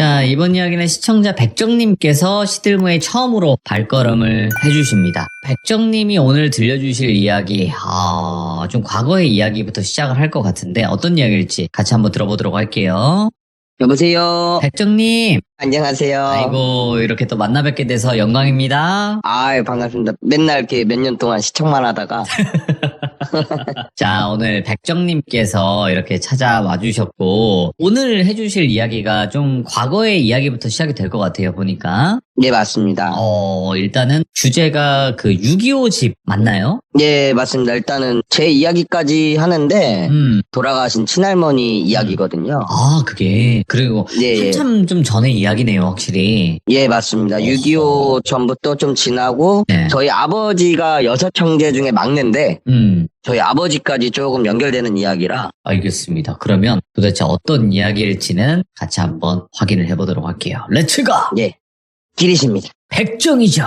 자, 이번 이야기는 시청자 백정님께서 시들무에 처음으로 발걸음을 해주십니다. 백정님이 오늘 들려주실 이야기, 좀 과거의 이야기부터 시작을 할 것 같은데 어떤 이야기일지 같이 한번 들어보도록 할게요. 여보세요. 백정님, 안녕하세요. 아이고 이렇게 또 만나 뵙게 돼서 영광입니다. 아유, 반갑습니다. 맨날 이렇게 몇 년 동안 시청만 하다가. 자, 오늘 백정님께서 이렇게 찾아와 주셨고 오늘 해주실 이야기가 좀 과거의 이야기부터 시작이 될 것 같아요, 보니까. 네, 맞습니다. 일단은 주제가 그 6.25 집 맞나요? 네, 맞습니다. 일단은 제 이야기까지 하는데 돌아가신 친할머니 이야기거든요. 그게 그리고 네, 한참 좀 전의 이야기네요, 확실히. 예, 맞습니다. 6.25 전부터 좀 지나고 네. 저희 아버지가 6 형제 중에 막내인데 저희 아버지까지 조금 연결되는 이야기라. 알겠습니다. 그러면 도대체 어떤 이야기일지는 같이 한번 확인을 해보도록 할게요. 렛츠고! 예, 길이십니다. 백정이죠.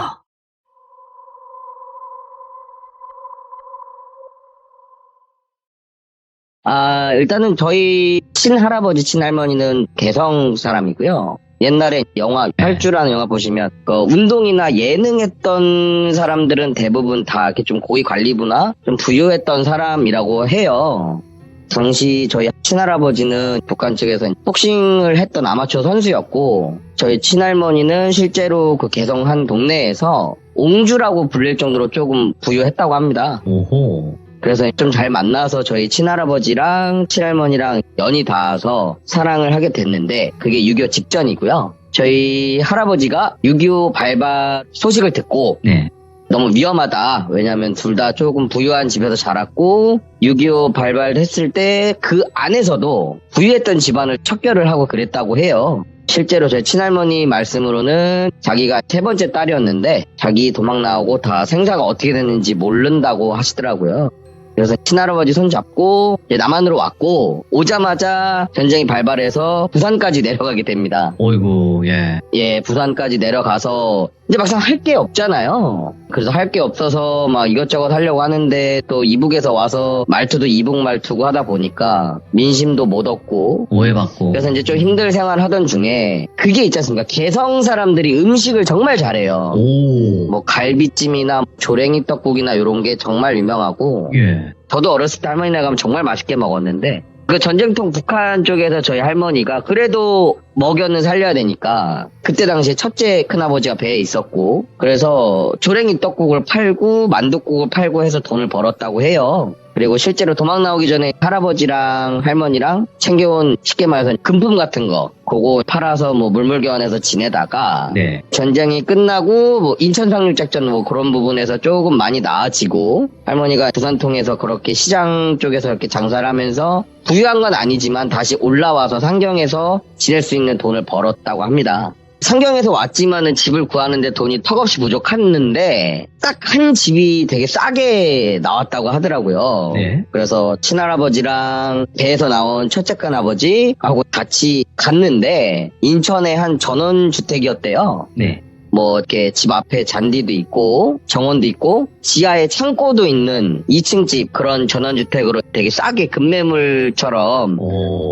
일단은 저희 친할아버지, 친할머니는 개성 사람이고요. 옛날에 영화 혈주라는 영화 보시면 운동이나 예능했던 사람들은 대부분 다 이렇게 좀 고위 관리부나 좀 부유했던 사람이라고 해요. 당시 저희 친할아버지는 북한 측에서 복싱을 했던 아마추어 선수였고 저희 친할머니는 실제로 그 개성 한 동네에서 옹주라고 불릴 정도로 조금 부유했다고 합니다. 오호. 그래서 좀 잘 만나서 저희 친할아버지랑 친할머니랑 연이 닿아서 사랑을 하게 됐는데 그게 6.25 직전이고요. 저희 할아버지가 6.25 발발 소식을 듣고 네. 너무 위험하다. 왜냐하면 둘 다 조금 부유한 집에서 자랐고 6.25 발발했을 때 그 안에서도 부유했던 집안을 척결을 하고 그랬다고 해요. 실제로 저희 친할머니 말씀으로는 자기가 3번째 딸이었는데 자기 도망 나오고 다 생사가 어떻게 됐는지 모른다고 하시더라고요. 그래서 친할아버지 손잡고 이제 남한으로 왔고 오자마자 전쟁이 발발해서 부산까지 내려가게 됩니다. 어이구, 예. 예, 부산까지 내려가서 이제 막상 할 게 없잖아요. 그래서 할 게 없어서 막 이것저것 하려고 하는데 또 이북에서 와서 말투도 이북 말투고 하다 보니까 민심도 못 얻고 오해받고. 그래서 이제 좀 힘들 생활 하던 중에 그게 있지 않습니까? 개성 사람들이 음식을 정말 잘해요. 오. 뭐 갈비찜이나 조랭이 떡국이나 이런 게 정말 유명하고 예. 저도 어렸을 때 할머니네 가면 정말 맛있게 먹었는데 그 전쟁통 북한 쪽에서 저희 할머니가 그래도 먹여는 살려야 되니까 그때 당시에 첫째 큰아버지가 배에 있었고 그래서 조랭이 떡국을 팔고 만둣국을 팔고 해서 돈을 벌었다고 해요. 그리고 실제로 도망 나오기 전에 할아버지랑 할머니랑 챙겨온 쉽게 말해서 금품 같은 거 그거 팔아서 뭐 물물교환해서 지내다가 네. 전쟁이 끝나고 뭐 인천 상륙작전 뭐 그런 부분에서 조금 많이 나아지고 할머니가 부산 통해서 그렇게 시장 쪽에서 이렇게 장사를 하면서 부유한 건 아니지만 다시 올라와서 상경에서 지낼 수 있는 돈을 벌었다고 합니다. 상경에서 왔지만은 집을 구하는데 돈이 턱없이 부족했는데 딱 한 집이 되게 싸게 나왔다고 하더라고요. 네. 그래서 친할아버지랑 배에서 나온 첫째 큰아버지하고 같이 갔는데 인천의 한 전원주택이었대요. 네. 뭐 이렇게 집 앞에 잔디도 있고 정원도 있고 지하에 창고도 있는 2층 집 그런 전원주택으로 되게 싸게 급매물처럼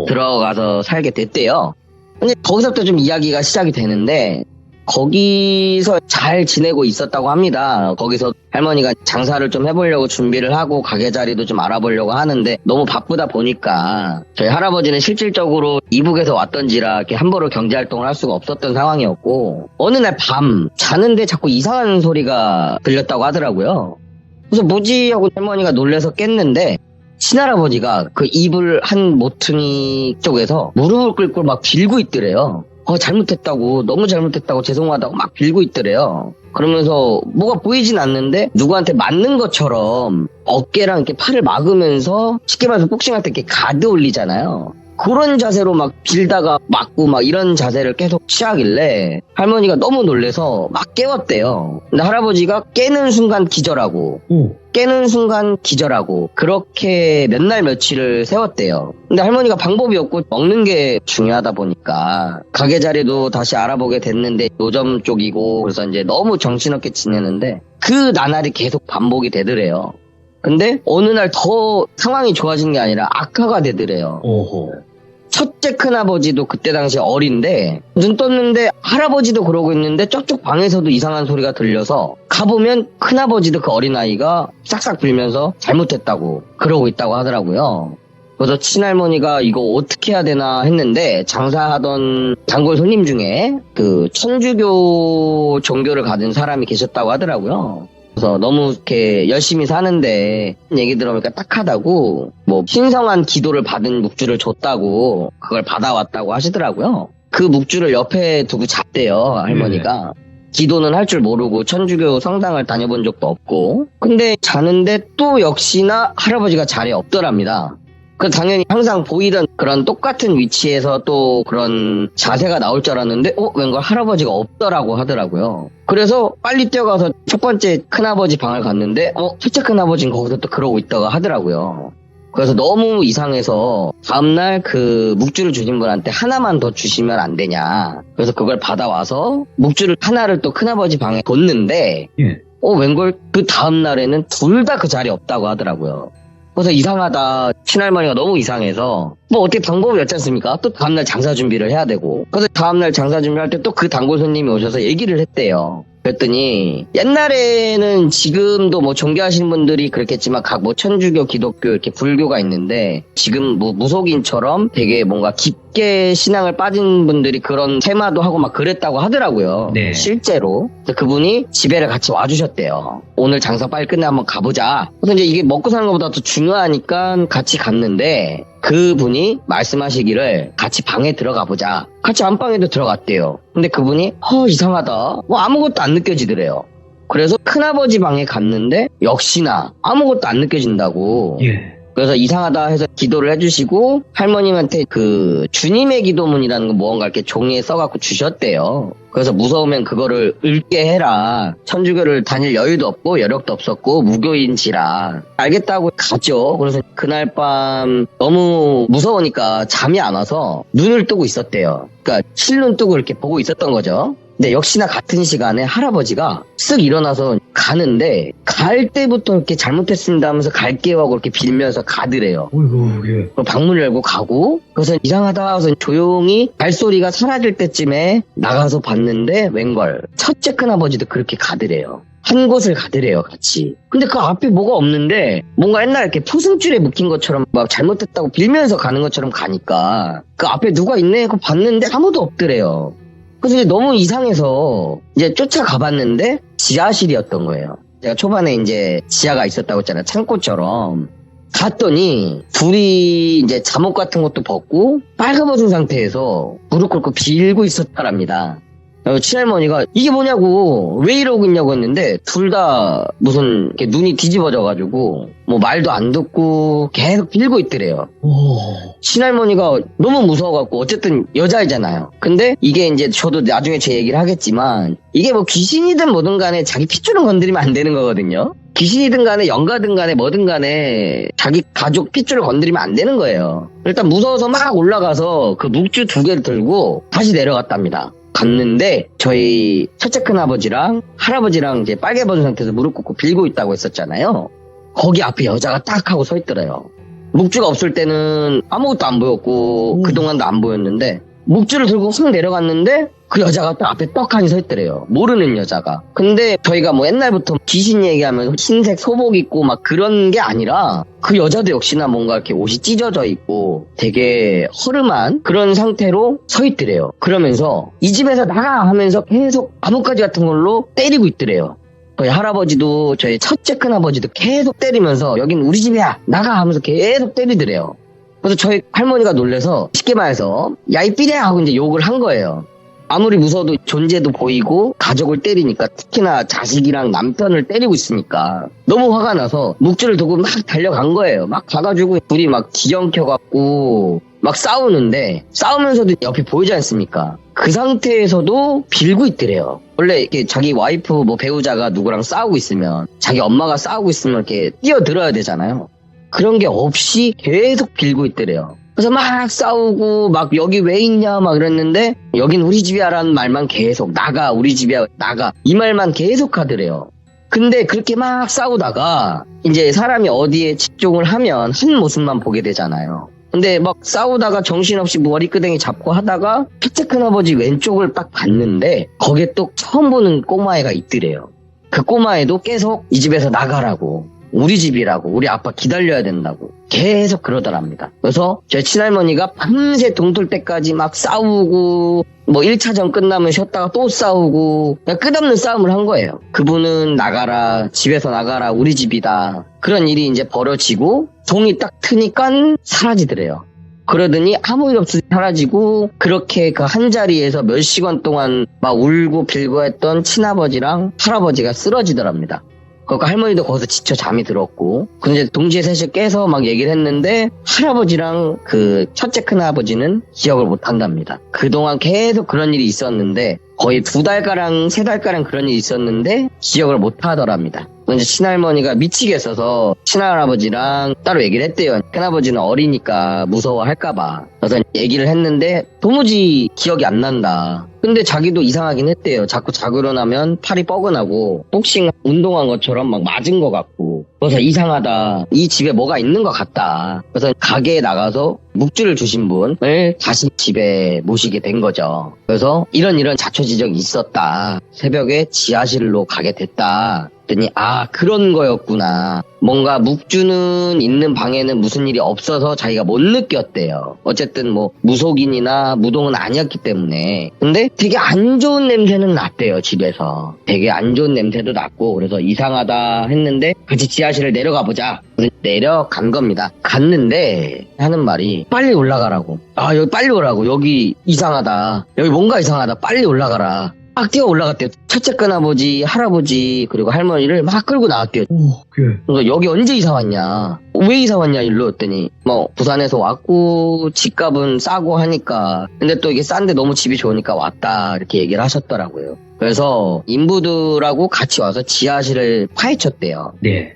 들어가서 살게 됐대요. 근데 거기서부터 좀 이야기가 시작이 되는데 거기서 잘 지내고 있었다고 합니다. 거기서 할머니가 장사를 좀 해보려고 준비를 하고 가게 자리도 좀 알아보려고 하는데 너무 바쁘다 보니까 저희 할아버지는 실질적으로 이북에서 왔던지라 이렇게 함부로 경제활동을 할 수가 없었던 상황이었고 어느 날 밤 자는데 자꾸 이상한 소리가 들렸다고 하더라고요. 그래서 뭐지 하고 할머니가 놀라서 깼는데 친할아버지가 그 이불 한 모퉁이 쪽에서 무릎을 꿇고 막 빌고 있더래요. 잘못했다고 너무 잘못했다고 죄송하다고 막 빌고 있더래요. 그러면서 뭐가 보이진 않는데 누구한테 맞는 것처럼 어깨랑 이렇게 팔을 막으면서 쉽게 말해서 복싱할 때 이렇게 가드 올리잖아요. 그런 자세로 막 빌다가 맞고 막 이런 자세를 계속 취하길래 할머니가 너무 놀래서 막 깨웠대요. 근데 할아버지가 깨는 순간 기절하고 깨는 순간 기절하고 그렇게 몇 날 며칠을 세웠대요. 근데 할머니가 방법이 없고 먹는 게 중요하다 보니까 가게 자리도 다시 알아보게 됐는데 노점 쪽이고 그래서 이제 너무 정신없게 지내는데 그 나날이 계속 반복이 되더래요. 근데 어느 날 더 상황이 좋아진 게 아니라 악화가 되더래요. 오호. 첫째 큰아버지도 그때 당시 어린데 눈 떴는데 할아버지도 그러고 있는데 저쪽 방에서도 이상한 소리가 들려서 가보면 큰아버지도 그 어린아이가 싹싹 빌면서 잘못했다고 그러고 있다고 하더라고요. 그래서 친할머니가 이거 어떻게 해야 되나 했는데 장사하던 단골 손님 중에 그 천주교 종교를 가진 사람이 계셨다고 하더라고요. 그래서 너무 이렇게 열심히 사는데 얘기 들어보니까 딱하다고 뭐 신성한 기도를 받은 묵주를 줬다고 그걸 받아왔다고 하시더라고요. 그 묵주를 옆에 두고 잤대요, 할머니가. 기도는 할 줄 모르고 천주교 성당을 다녀본 적도 없고. 근데 자는데 또 역시나 할아버지가 자리에 없더랍니다. 그 당연히 항상 보이던 그런 똑같은 위치에서 또 그런 자세가 나올 줄 알았는데 웬걸 할아버지가 없더라고 하더라고요. 그래서 빨리 뛰어가서 첫 번째 큰아버지 방을 갔는데 첫째 큰아버지는 거기서 또 그러고 있다고 하더라고요. 그래서 너무 이상해서 다음날 그 묵주를 주신 분한테 하나만 더 주시면 안 되냐. 그래서 그걸 받아와서 묵주를 하나를 또 큰아버지 방에 뒀는데 웬걸 그 다음날에는 둘 다 그 자리에 없다고 하더라고요. 그래서 이상하다. 친할머니가 너무 이상해서 뭐 어떻게 방법이 없지 않습니까? 또 다음날 장사 준비를 해야 되고. 그래서 다음날 장사 준비할 때 또 그 단골 손님이 오셔서 얘기를 했대요. 그랬더니 옛날에는 지금도 뭐 종교하시는 분들이 그렇겠지만 각 뭐 천주교, 기독교 이렇게 불교가 있는데 지금 뭐 무속인처럼 되게 뭔가 깊게 신앙을 빠진 분들이 그런 테마도 하고 막 그랬다고 하더라고요. 네. 실제로. 그래서 그분이 집에를 같이 와주셨대요. 오늘 장사 빨리 끝내 한번 가보자. 그래서 이제 이게 먹고 사는 것보다 더 중요하니까 같이 갔는데 그분이 말씀하시기를 같이 방에 들어가 보자. 같이 안방에도 들어갔대요. 근데 그분이 이상하다. 뭐 아무것도 안 느껴지더래요. 그래서 큰아버지 방에 갔는데 역시나 아무것도 안 느껴진다고. 그래서 이상하다 해서 기도를 해주시고 할머님한테 그 주님의 기도문이라는 거 무언가 이렇게 종이에 써갖고 주셨대요. 그래서 무서우면 그거를 읽게 해라. 천주교를 다닐 여유도 없고 여력도 없었고 무교인지라. 알겠다고 가죠. 그래서 그날 밤 너무 무서우니까 잠이 안 와서 눈을 뜨고 있었대요. 그러니까 실눈 뜨고 이렇게 보고 있었던 거죠. 근데 역시나 같은 시간에 할아버지가 쓱 일어나서 가는데 갈 때부터 이렇게 잘못했습니다 하면서 갈게요 하고 이렇게 빌면서 가더래요. 방문을 열고 가고 그래서 이상하다 해서 조용히 발소리가 사라질 때쯤에 나가서 봤는데 웬걸 첫째 큰아버지도 그렇게 가더래요. 한 곳을 가더래요 같이. 근데 그 앞에 뭐가 없는데 뭔가 옛날에 이렇게 포승줄에 묶인 것처럼 막 잘못했다고 빌면서 가는 것처럼 가니까 그 앞에 누가 있네 하고 봤는데 아무도 없더래요. 그래서 이제 너무 이상해서 이제 쫓아가 봤는데 지하실이었던 거예요. 제가 초반에 이제 지하가 있었다고 했잖아요. 창고처럼. 갔더니 둘이 이제 잠옷 같은 것도 벗고 빨가벗은 상태에서 무릎 꿇고 빌고 있었다랍니다. 친할머니가 이게 뭐냐고 왜 이러고 있냐고 했는데 둘 다 무슨 이렇게 눈이 뒤집어져가지고 뭐 말도 안 듣고 계속 빌고 있더래요. 친할머니가 너무 무서워갖고 어쨌든 여자이잖아요. 근데 이게 이제 저도 나중에 제 얘기를 하겠지만 이게 뭐 귀신이든 뭐든 간에 자기 핏줄은 건드리면 안 되는 거거든요. 귀신이든 간에 영가든 간에 뭐든 간에 자기 가족 핏줄을 건드리면 안 되는 거예요. 일단 무서워서 막 올라가서 그 묵주 2개를 들고 다시 내려갔답니다. 갔는데 저희 첫째 큰아버지랑 할아버지랑 이제 빨개 벗은 상태에서 무릎 꿇고 빌고 있다고 했었잖아요. 거기 앞에 여자가 딱 하고 서 있더래요. 묵주가 없을 때는 아무것도 안 보였고 그동안도 안 보였는데 묵주를 들고 확 내려갔는데 그 여자가 딱 앞에 떡하니 서 있더래요. 모르는 여자가. 근데 저희가 뭐 옛날부터 귀신 얘기하면 흰색 소복 입고 막 그런 게 아니라 그 여자도 역시나 뭔가 이렇게 옷이 찢어져 있고 되게 허름한 그런 상태로 서 있더래요. 그러면서 이 집에서 나가 하면서 계속 나뭇가지 같은 걸로 때리고 있더래요. 저희 할아버지도 저희 첫째 큰아버지도 계속 때리면서 여긴 우리 집이야 나가 하면서 계속 때리더래요. 그래서 저희 할머니가 놀래서 쉽게 말해서 야 이 삐래야 하고 이제 욕을 한 거예요. 아무리 무서워도 존재도 보이고 가족을 때리니까 특히나 자식이랑 남편을 때리고 있으니까 너무 화가 나서 묵주를 두고 막 달려간 거예요. 막 가가지고 둘이 막 지정켜갖고 막 싸우는데 싸우면서도 옆에 보이지 않습니까? 그 상태에서도 빌고 있더래요. 원래 이렇게 자기 와이프 뭐 배우자가 누구랑 싸우고 있으면 자기 엄마가 싸우고 있으면 이렇게 뛰어들어야 되잖아요. 그런 게 없이 계속 빌고 있더래요. 그래서 막 싸우고 막 여기 왜 있냐 막 이랬는데 여긴 우리 집이야라는 말만 계속 나가 우리 집이야 나가 이 말만 계속 하더래요. 근데 그렇게 막 싸우다가 이제 사람이 어디에 집중을 하면 한 모습만 보게 되잖아요. 근데 막 싸우다가 정신없이 머리끄댕이 잡고 하다가 첫째 큰아버지 왼쪽을 딱 봤는데 거기에 또 처음 보는 꼬마애가 있더래요. 그 꼬마애도 계속 이 집에서 나가라고, 우리 집이라고, 우리 아빠 기다려야 된다고 계속 그러더랍니다. 그래서 저희 친할머니가 밤새 동틀 때까지 막 싸우고 뭐 1차전 끝나면 쉬었다가 또 싸우고 그냥 끝없는 싸움을 한 거예요. 그분은 나가라, 집에서 나가라, 우리 집이다. 그런 일이 이제 벌어지고 종이 딱 트니까 사라지더래요. 그러더니 아무 일 없이 사라지고 그렇게 그 한 자리에서 몇 시간 동안 막 울고 빌고 했던 친아버지랑 할아버지가 쓰러지더랍니다. 그러니까 할머니도 거기서 지쳐 잠이 들었고, 근데 동시에 셋이 깨서 막 얘기를 했는데 할아버지랑 그 첫째 큰아버지는 기억을 못 한답니다. 그동안 계속 그런 일이 있었는데 거의 2달가량 3달가량 그런 일이 있었는데 기억을 못 하더랍니다. 이제 친할머니가 미치겠어서 친할아버지랑 따로 얘기를 했대요. 큰아버지는 어리니까 무서워할까봐. 그래서 얘기를 했는데 도무지 기억이 안 난다. 근데 자기도 이상하긴 했대요. 자꾸 자고 일어나면 팔이 뻐근하고 복싱 운동한 것처럼 막 맞은 것 같고, 그래서 이상하다, 이 집에 뭐가 있는 것 같다. 그래서 가게에 나가서 묵주를 주신 분을 다시 집에 모시게 된 거죠. 그래서 이런 자초지정이 있었다. 새벽에 지하실로 가게 됐다. 그랬더니 아, 그런 거였구나. 뭔가 묵주는 있는 방에는 무슨 일이 없어서 자기가 못 느꼈대요. 어쨌든 뭐 무속인이나 무동은 아니었기 때문에. 근데 되게 안 좋은 냄새는 났대요, 집에서. 되게 안 좋은 냄새도 났고, 그래서 이상하다 했는데 같이 지하실을 내려가 보자. 내려간 겁니다. 갔는데 하는 말이 빨리 올라가라고. 아, 여기 빨리 오라고. 여기 이상하다. 여기 뭔가 이상하다. 빨리 올라가라. 막 뛰어 올라갔대요. 첫째 큰아버지, 할아버지, 그리고 할머니를 막 끌고 나왔대요. 그래서 여기 언제 이사 왔냐? 왜 이사 왔냐? 일로 했더니 뭐 부산에서 왔고 집값은 싸고 하니까, 근데 또 이게 싼데 너무 집이 좋으니까 왔다, 이렇게 얘기를 하셨더라고요. 그래서 인부들하고 같이 와서 지하실을 파헤쳤대요. 네.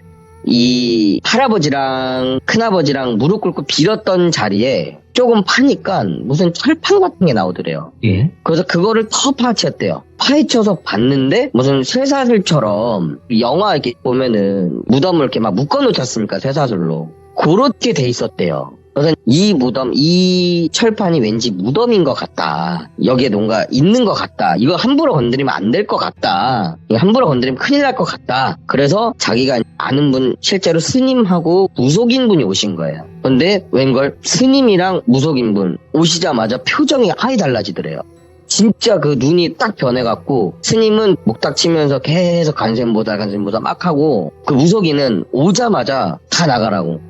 이 할아버지랑 큰아버지랑 무릎 꿇고 빌었던 자리에 조금 파니까 무슨 철판 같은 게 나오더래요. 예. 그래서 그거를 더 파헤쳤대요. 파헤쳐서 봤는데 무슨 쇠사슬처럼, 영화 이렇게 보면은 무덤을 이렇게 막 묶어놓지 쇠사슬로. 그렇게 돼 있었대요. 그래서 이 무덤, 이 철판이 왠지 무덤인 것 같다. 여기에 뭔가 있는 것 같다. 이거 함부로 건드리면 안 될 것 같다. 이거 함부로 건드리면 큰일 날 것 같다. 그래서 자기가 아는 분, 실제로 스님하고 무속인 분이 오신 거예요. 근데 웬걸 스님이랑 무속인 분 오시자마자 표정이 아예 달라지더래요. 진짜 그 눈이 딱 변해갖고, 스님은 목닥치면서 계속 간센보다 막 하고, 그 무속인은 오자마자 다 나가라고,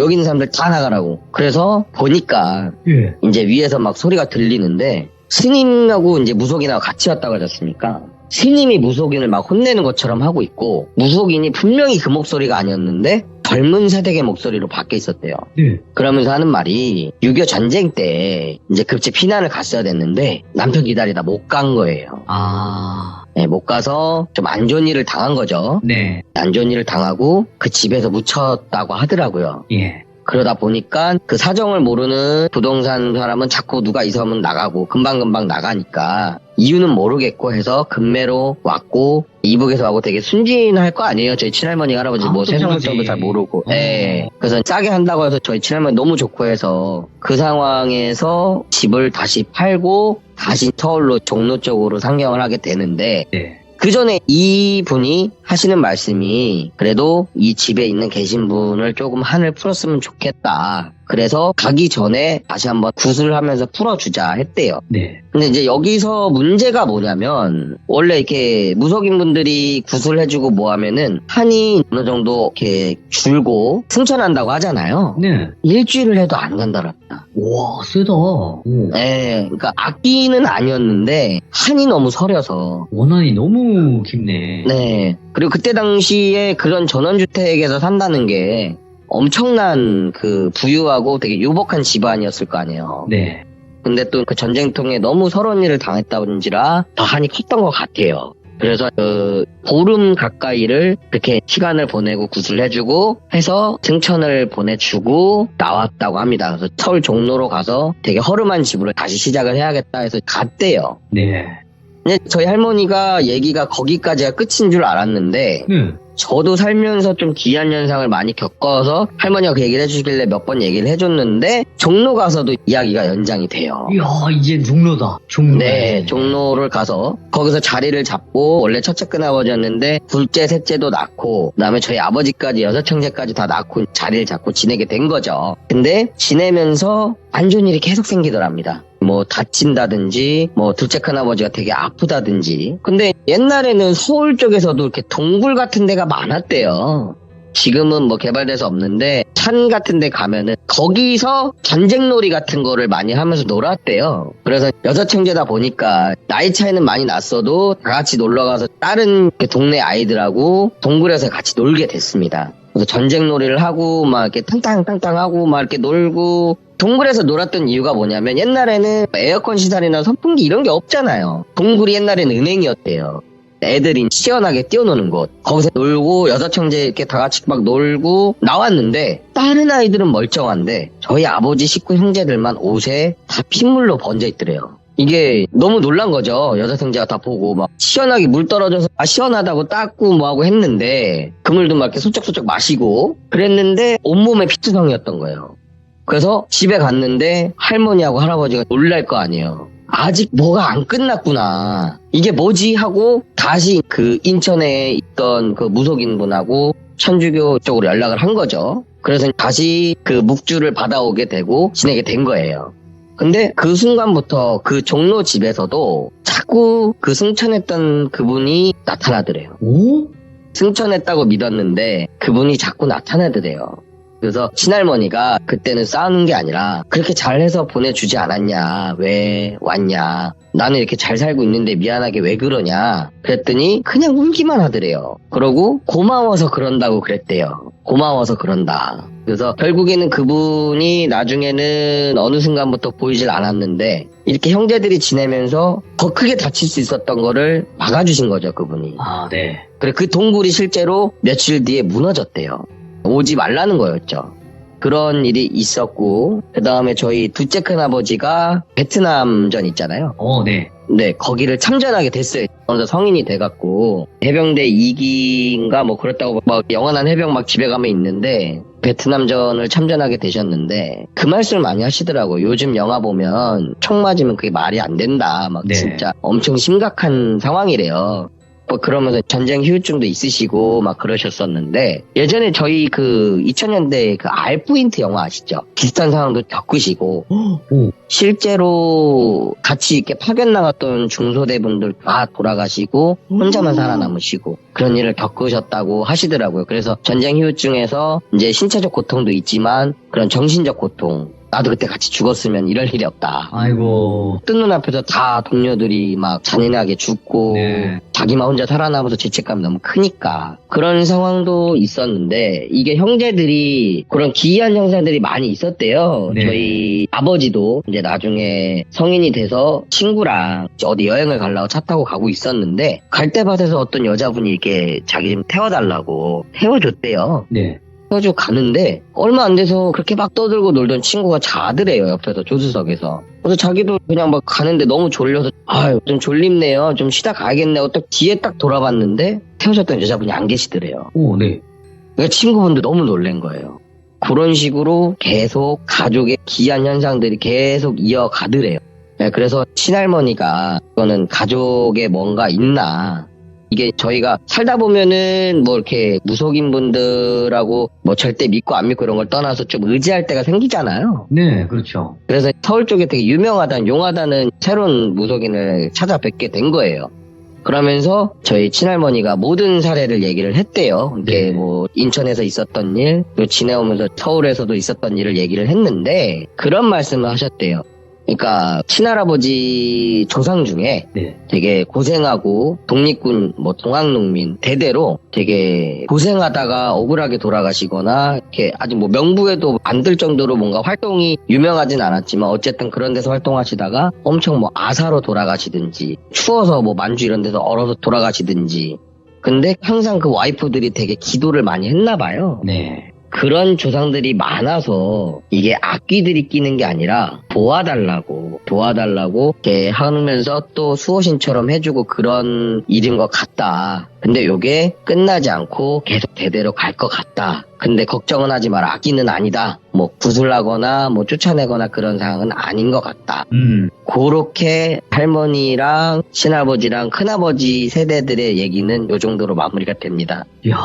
여기 있는 사람들 다 나가라고. 그래서 보니까 이제 위에서 막 소리가 들리는데, 스님하고 이제 무속인하고 같이 왔다고 하지 않습니까? 스님이 무속인을 막 혼내는 것처럼 하고 있고, 무속인이 분명히 그 목소리가 아니었는데 젊은 세대의 목소리로 바뀌어 있었대요. 그러면서 하는 말이 6.25 전쟁 때 이제 급지 피난을 갔어야 됐는데 남편 기다리다 못 간 거예요. 네, 못 가서 좀 안 좋은 일을 당한 거죠. 네. 안 좋은 일을 당하고 그 집에서 묻혔다고 하더라고요. 예. 그러다 보니까 그 사정을 모르는 부동산 사람은 자꾸 누가 이사 오면 나가고, 금방금방 나가니까 이유는 모르겠고 해서 금매로 왔고, 이북에서 하고 되게 순진할 거 아니에요. 저희 친할머니, 할아버지 뭐 세상을 정도 잘 모르고. 네. 그래서 싸게 한다고 해서 저희 친할머니 너무 좋고 해서 그 상황에서 집을 다시 팔고 다시 서울로 종로 쪽으로 상경을 하게 되는데, 네. 그 전에 이분이 하시는 말씀이 그래도 이 집에 계신 분을 조금 한을 풀었으면 좋겠다. 그래서 가기 전에 다시 한번 구슬을 하면서 풀어주자 했대요. 네. 근데 이제 여기서 문제가 뭐냐면, 원래 이렇게 무속인 분들이 구슬해주고 뭐 하면은 한이 어느 정도 이렇게 줄고 승천한다고 하잖아요. 네. 일주일을 해도 안 간다랍니다. 와, 세다. 네, 그러니까 악기는 아니었는데 한이 너무 서려서. 원한이 너무 깊네. 네. 그리고 그때 당시에 그런 전원주택에서 산다는 게 엄청난 그 부유하고 되게 유복한 집안이었을 거 아니에요. 네. 근데 또 그 전쟁통에 너무 서러운 일을 당했다든지라 더 한이 컸던 것 같아요. 그래서 그 보름 가까이를 그렇게 시간을 보내고 구슬해주고 해서 승천을 보내주고 나왔다고 합니다. 그래서 서울 종로로 가서 되게 허름한 집으로 다시 시작을 해야겠다 해서 갔대요. 네. 근데 저희 할머니가 얘기가 거기까지가 끝인 줄 알았는데, 저도 살면서 좀 기이한 현상을 많이 겪어서 할머니가 그 얘기를 해주시길래 몇 번 얘기를 해줬는데 종로 가서도 이야기가 연장이 돼요. 이야, 이제 종로다. 종로. 네, 종로를 가서 거기서 자리를 잡고 원래 첫째 큰아버지였는데 둘째, 셋째도 낳고 그다음에 저희 아버지까지 여섯 형제까지 다 낳고 자리를 잡고 지내게 된 거죠. 근데 지내면서 안 좋은 일이 계속 생기더랍니다. 뭐 다친다든지 뭐 둘째 큰아버지가 되게 아프다든지. 근데 옛날에는 서울 쪽에서도 이렇게 동굴 같은 데가 많았대요. 지금은 뭐 개발돼서 없는데 산 같은 데 가면은 거기서 전쟁놀이 같은 거를 많이 하면서 놀았대요. 그래서 여섯 형제다 보니까 나이 차이는 많이 났어도 다 같이 놀러가서 다른 동네 아이들하고 동굴에서 같이 놀게 됐습니다. 그래서 전쟁놀이를 하고 막 이렇게 탕탕탕탕 하고 막 이렇게 놀고. 동굴에서 놀았던 이유가 뭐냐면 옛날에는 에어컨 시설이나 선풍기 이런 게 없잖아요. 동굴이 옛날에는 은행이었대요. 애들이 시원하게 뛰어노는 곳. 거기서 놀고 여섯 형제 이렇게 다 같이 막 놀고 나왔는데 다른 아이들은 멀쩡한데 저희 아버지 식구 형제들만 옷에 다 핏물로 번져 있더래요. 이게 너무 놀란 거죠. 여섯 형제가 다 보고 막 시원하게 물 떨어져서 시원하다고 닦고 뭐하고 했는데 그물도 막 이렇게 소쩍소쩍 마시고 그랬는데 온몸에 피투성이었던 거예요. 그래서 집에 갔는데 할머니하고 할아버지가 놀랄 거 아니에요. 아직 뭐가 안 끝났구나. 이게 뭐지? 하고 다시 그 인천에 있던 그 무속인분하고 천주교 쪽으로 연락을 한 거죠. 그래서 다시 그 묵주를 받아오게 되고 지내게 된 거예요. 근데 그 순간부터 그 종로 집에서도 자꾸 그 승천했던 그분이 나타나더래요. 오? 승천했다고 믿었는데 그분이 자꾸 나타나더래요. 그래서 친할머니가 그때는 싸우는 게 아니라 그렇게 잘해서 보내주지 않았냐, 왜 왔냐, 나는 이렇게 잘 살고 있는데 미안하게 왜 그러냐 그랬더니 그냥 울기만 하더래요. 그러고 고마워서 그런다고 그랬대요. 고마워서 그런다. 그래서 결국에는 그분이 나중에는 어느 순간부터 보이질 않았는데 이렇게 형제들이 지내면서 더 크게 다칠 수 있었던 거를 막아주신 거죠, 그분이. 아, 네. 그래 그 동굴이 실제로 며칠 뒤에 무너졌대요. 오지 말라는 거였죠. 그런 일이 있었고 그 다음에 저희 둘째 큰아버지가 베트남전 있잖아요. 네. 네, 거기를 참전하게 됐어요. 먼저 성인이 돼갖고 해병대 2기인가 뭐 그렇다고 막 영원한 해병 막 집에 가면 있는데 베트남전을 참전하게 되셨는데 그 말씀을 많이 하시더라고요. 요즘 영화 보면 총 맞으면 그게 말이 안 된다. 막 네. 진짜 엄청 심각한 상황이래요. 뭐 그러면서 전쟁 후유증도 있으시고 막 그러셨었는데 예전에 저희 그 2000년대 그 알포인트 영화 아시죠? 비슷한 상황도 겪으시고 오. 실제로 같이 이렇게 파견 나갔던 중소대분들 다 돌아가시고 혼자만 살아남으시고 그런 일을 겪으셨다고 하시더라고요. 그래서 전쟁 후유증에서 이제 신체적 고통도 있지만 그런 정신적 고통 나도 그때 같이 죽었으면 이럴 일이 없다. 아이고. 뜬 눈앞에서 다 동료들이 막 잔인하게 죽고 네. 자기만 혼자 살아남아서 죄책감이 너무 크니까 그런 상황도 있었는데 이게 형제들이 그런 기이한 형사들이 많이 있었대요. 네. 저희 아버지도 이제 나중에 성인이 돼서 친구랑 어디 여행을 가려고 차 타고 가고 있었는데 갈대밭에서 어떤 여자분이 이렇게 자기 좀 태워달라고 태워줬대요. 네. 태워주고 가는데 얼마 안 돼서 그렇게 막 떠들고 놀던 친구가 자더래요. 옆에서 조수석에서. 그래서 자기도 그냥 막 가는데 너무 졸려서 아유 좀 졸립네요. 좀 쉬다 가야겠네요. 딱 뒤에 딱 돌아봤는데 태워줬던 여자분이 안 계시더래요. 오, 네. 그러니까 친구분도 너무 놀란 거예요. 그런 식으로 계속 가족의 기이한 현상들이 계속 이어가더래요. 네, 그래서 친할머니가 이거는 가족에 뭔가 있나 이게 저희가 살다 보면은 뭐 이렇게 무속인 분들하고 뭐 절대 믿고 안 믿고 이런 걸 떠나서 좀 의지할 때가 생기잖아요. 네, 그렇죠. 그래서 서울 쪽에 되게 유명하다는 용하다는 새로운 무속인을 찾아뵙게 된 거예요. 그러면서 저희 친할머니가 모든 사례를 얘기를 했대요. 이게 네. 뭐 인천에서 있었던 일, 또 지내오면서 서울에서도 있었던 일을 얘기를 했는데 그런 말씀을 하셨대요. 그러니까 친할아버지 조상 중에 네. 되게 고생하고 독립군 뭐 동학농민 대대로 되게 고생하다가 억울하게 돌아가시거나 이렇게 아직 뭐 명부에도 안 들 정도로 뭔가 활동이 유명하진 않았지만 어쨌든 그런 데서 활동하시다가 엄청 뭐 아사로 돌아가시든지 추워서 뭐 만주 이런 데서 얼어서 돌아가시든지 근데 항상 그 와이프들이 되게 기도를 많이 했나 봐요. 네. 그런 조상들이 많아서 이게 악귀들이 끼는 게 아니라 도와달라고 이렇게 하면서 또 수호신처럼 해주고 그런 일인 것 같다. 근데 요게 끝나지 않고 계속 대대로 갈 것 같다. 근데 걱정은 하지 마라. 악기는 아니다. 뭐 구슬하거나 뭐 쫓아내거나 그런 상황은 아닌 것 같다. 그렇게 할머니랑 친아버지랑 큰아버지 세대들의 얘기는 요 정도로 마무리가 됩니다. 이야,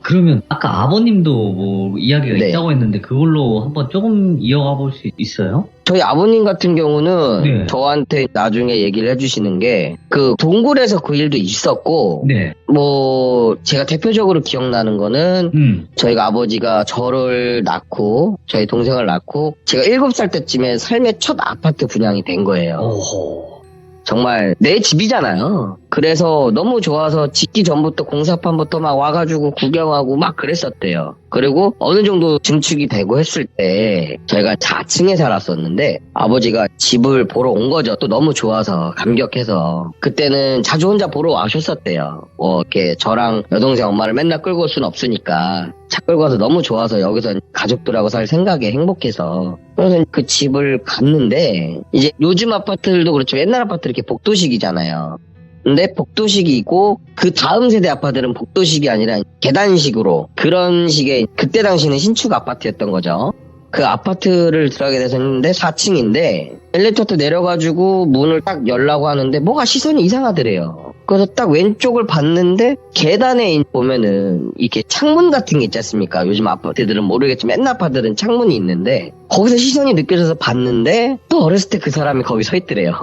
그러면 아까 아버님도 뭐 이야기가 네. 있다고 했는데 그걸로 한번 조금 이어가 볼 수 있어요? 저희 아버님 같은 경우는 네. 저한테 나중에 얘기를 해주시는 게 그 동굴에서 그 일도 있었고 네. 뭐 제가 대표적으로 기억나는 거는 저희가 아버지가 저를 낳고 저희 동생을 낳고 제가 7살 때쯤에 삶의 첫 아파트 분양이 된 거예요. 오호. 정말 내 집이잖아요. 그래서 너무 좋아서 짓기 전부터 공사판부터 막 와가지고 구경하고 막 그랬었대요. 그리고 어느 정도 증축이 되고 했을 때 저희가 4층에 살았었는데 아버지가 집을 보러 온 거죠. 또 너무 좋아서 감격해서 그때는 자주 혼자 보러 와셨었대요. 이렇게 저랑 여동생 엄마를 맨날 끌고 올 수는 없으니까 차 끌고 와서 너무 좋아서 여기서 가족들하고 살 생각에 행복해서 그래서 그 집을 갔는데 이제 요즘 아파트들도 그렇죠. 옛날 아파트 이렇게 복도식이잖아요. 근데 복도식이고 그 다음 세대 아파트는 복도식이 아니라 계단식으로 그런 식의 그때 당시는 신축 아파트였던 거죠. 그 아파트를 들어가게 돼서 했는데 4층인데 엘리베이터 내려가지고 문을 딱 열라고 하는데 뭐가 시선이 이상하더래요. 그래서 딱 왼쪽을 봤는데 계단에 보면은 이렇게 창문 같은 게 있지 않습니까? 요즘 아파트들은 모르겠지만 옛날 아파트들은 창문이 있는데 거기서 시선이 느껴져서 봤는데 또 어렸을 때 그 사람이 거기 서 있더래요.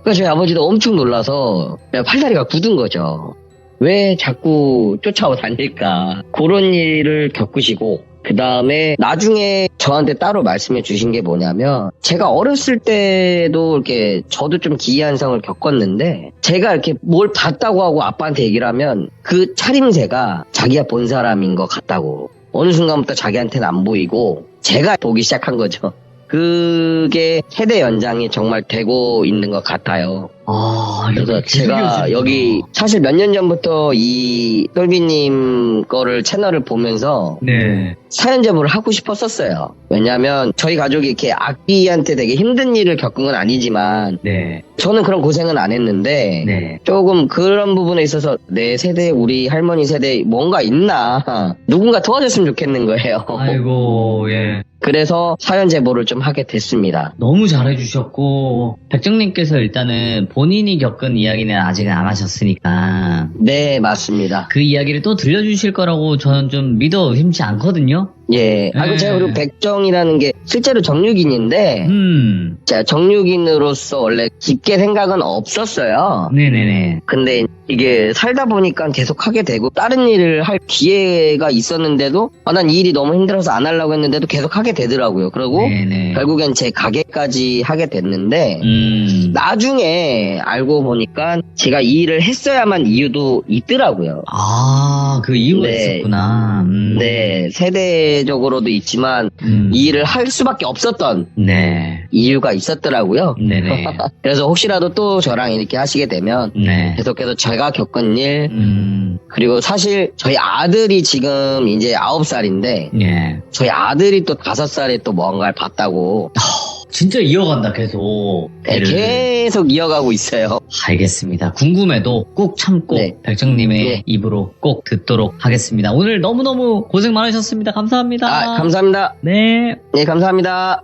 그러니까 저희 아버지도 엄청 놀라서 팔다리가 굳은 거죠. 왜 자꾸 쫓아오 다닐까. 그런 일을 겪으시고 그 다음에 나중에 저한테 따로 말씀해 주신 게 뭐냐면 제가 어렸을 때도 이렇게 저도 좀 기이한 성을 겪었는데 제가 이렇게 뭘 봤다고 하고 아빠한테 얘기를 하면 그 차림새가 자기가 본 사람인 것 같다고 어느 순간부터 자기한테는 안 보이고 제가 보기 시작한 거죠. 그게 세대 연장이 정말 되고 있는 것 같아요. 그래서 제가 여기 사실 몇 년 전부터 이 똘비님 거를 채널을 보면서 네. 사연 제보를 하고 싶었었어요. 왜냐하면 저희 가족이 이렇게 악기한테 되게 힘든 일을 겪은 건 아니지만 네. 저는 그런 고생은 안 했는데 네. 조금 그런 부분에 있어서 내 세대 우리 할머니 세대 뭔가 있나 누군가 도와줬으면 좋겠는 거예요. 아이고, 예. 그래서 사연 제보를 좀 하게 됐습니다. 너무 잘해주셨고, 백정님께서 일단은 본인이 겪은 이야기는 아직은 안 하셨으니까, 네, 맞습니다. 그 이야기를 또 들려주실 거라고 저는 좀 믿어 의심치 않거든요? 예. 네. 제가 그리고 백정이라는 게 실제로 정육인인데, 제가 정육인으로서 원래 깊게 생각은 없었어요. 네네네. 근데 이게 살다 보니까 계속 하게 되고, 다른 일을 할 기회가 있었는데도, 난 이 일이 너무 힘들어서 안 하려고 했는데도 계속 하게 되더라고요. 그리고 네네. 결국엔 제 가게까지 하게 됐는데, 나중에 알고 보니까 제가 이 일을 했어야만 이유도 있더라고요. 그 이유가 네. 있었구나. 네, 세대적으로도 있지만 이 일을 할 수밖에 없었던 네. 이유가 있었더라고요. 네네. 그래서 혹시라도 또 저랑 이렇게 하시게 되면 네. 계속해서 제가 겪은 일 그리고 사실 저희 아들이 지금 이제 9살인데 예. 저희 아들이 또 5살에 또 뭔가를 봤다고 진짜 이어간다, 계속. 네, 계속 이어가고 있어요. 알겠습니다. 궁금해도 꼭 참고 네. 백정님의 네. 입으로 꼭 듣도록 하겠습니다. 오늘 너무너무 고생 많으셨습니다. 감사합니다. 감사합니다. 네. 네, 감사합니다.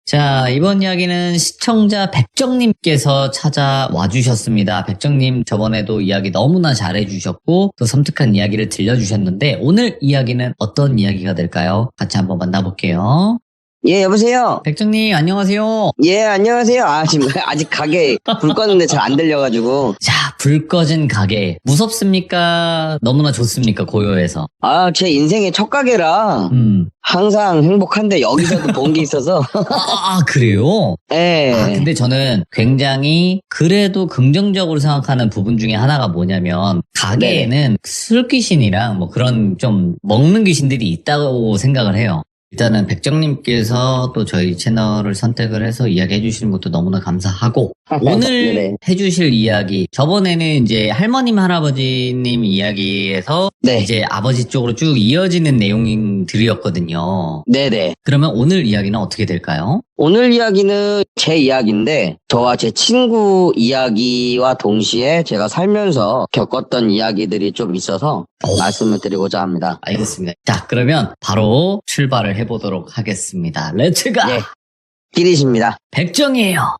자, 이번 이야기는 시청자 백정님께서 찾아와 주셨습니다. 백정님 저번에도 이야기 너무나 잘해주셨고 또 섬뜩한 이야기를 들려주셨는데 오늘 이야기는 어떤 이야기가 될까요? 같이 한번 만나볼게요. 예, 여보세요? 백정님 안녕하세요. 예, 안녕하세요. 지금 아직 가게 불 껐는데 잘 안 들려가지고. 자, 불 꺼진 가게 무섭습니까? 너무나 좋습니까? 고요해서. 제 인생의 첫 가게라 항상 행복한데 여기서도 본 게 있어서. 그래요? 예. 근데 저는 굉장히 그래도 긍정적으로 생각하는 부분 중에 하나가 뭐냐면 가게에는 술 귀신이랑 뭐 그런 좀 먹는 귀신들이 있다고 생각을 해요. 일단은 백정님께서 또 저희 채널을 선택을 해서 이야기해 주시는 것도 너무나 감사하고 오늘 네네. 해주실 이야기 저번에는 이제 할머님 할아버지님 이야기에서 네. 이제 아버지 쪽으로 쭉 이어지는 내용들이었거든요. 네네. 그러면 오늘 이야기는 어떻게 될까요? 오늘 이야기는 제 이야기인데 저와 제 친구 이야기와 동시에 제가 살면서 겪었던 이야기들이 좀 있어서 말씀을 드리고자 합니다. 알겠습니다. 자, 그러면 바로 출발을 해보도록 하겠습니다. 렛츠가! 네. 끼리십니다. 백정이에요.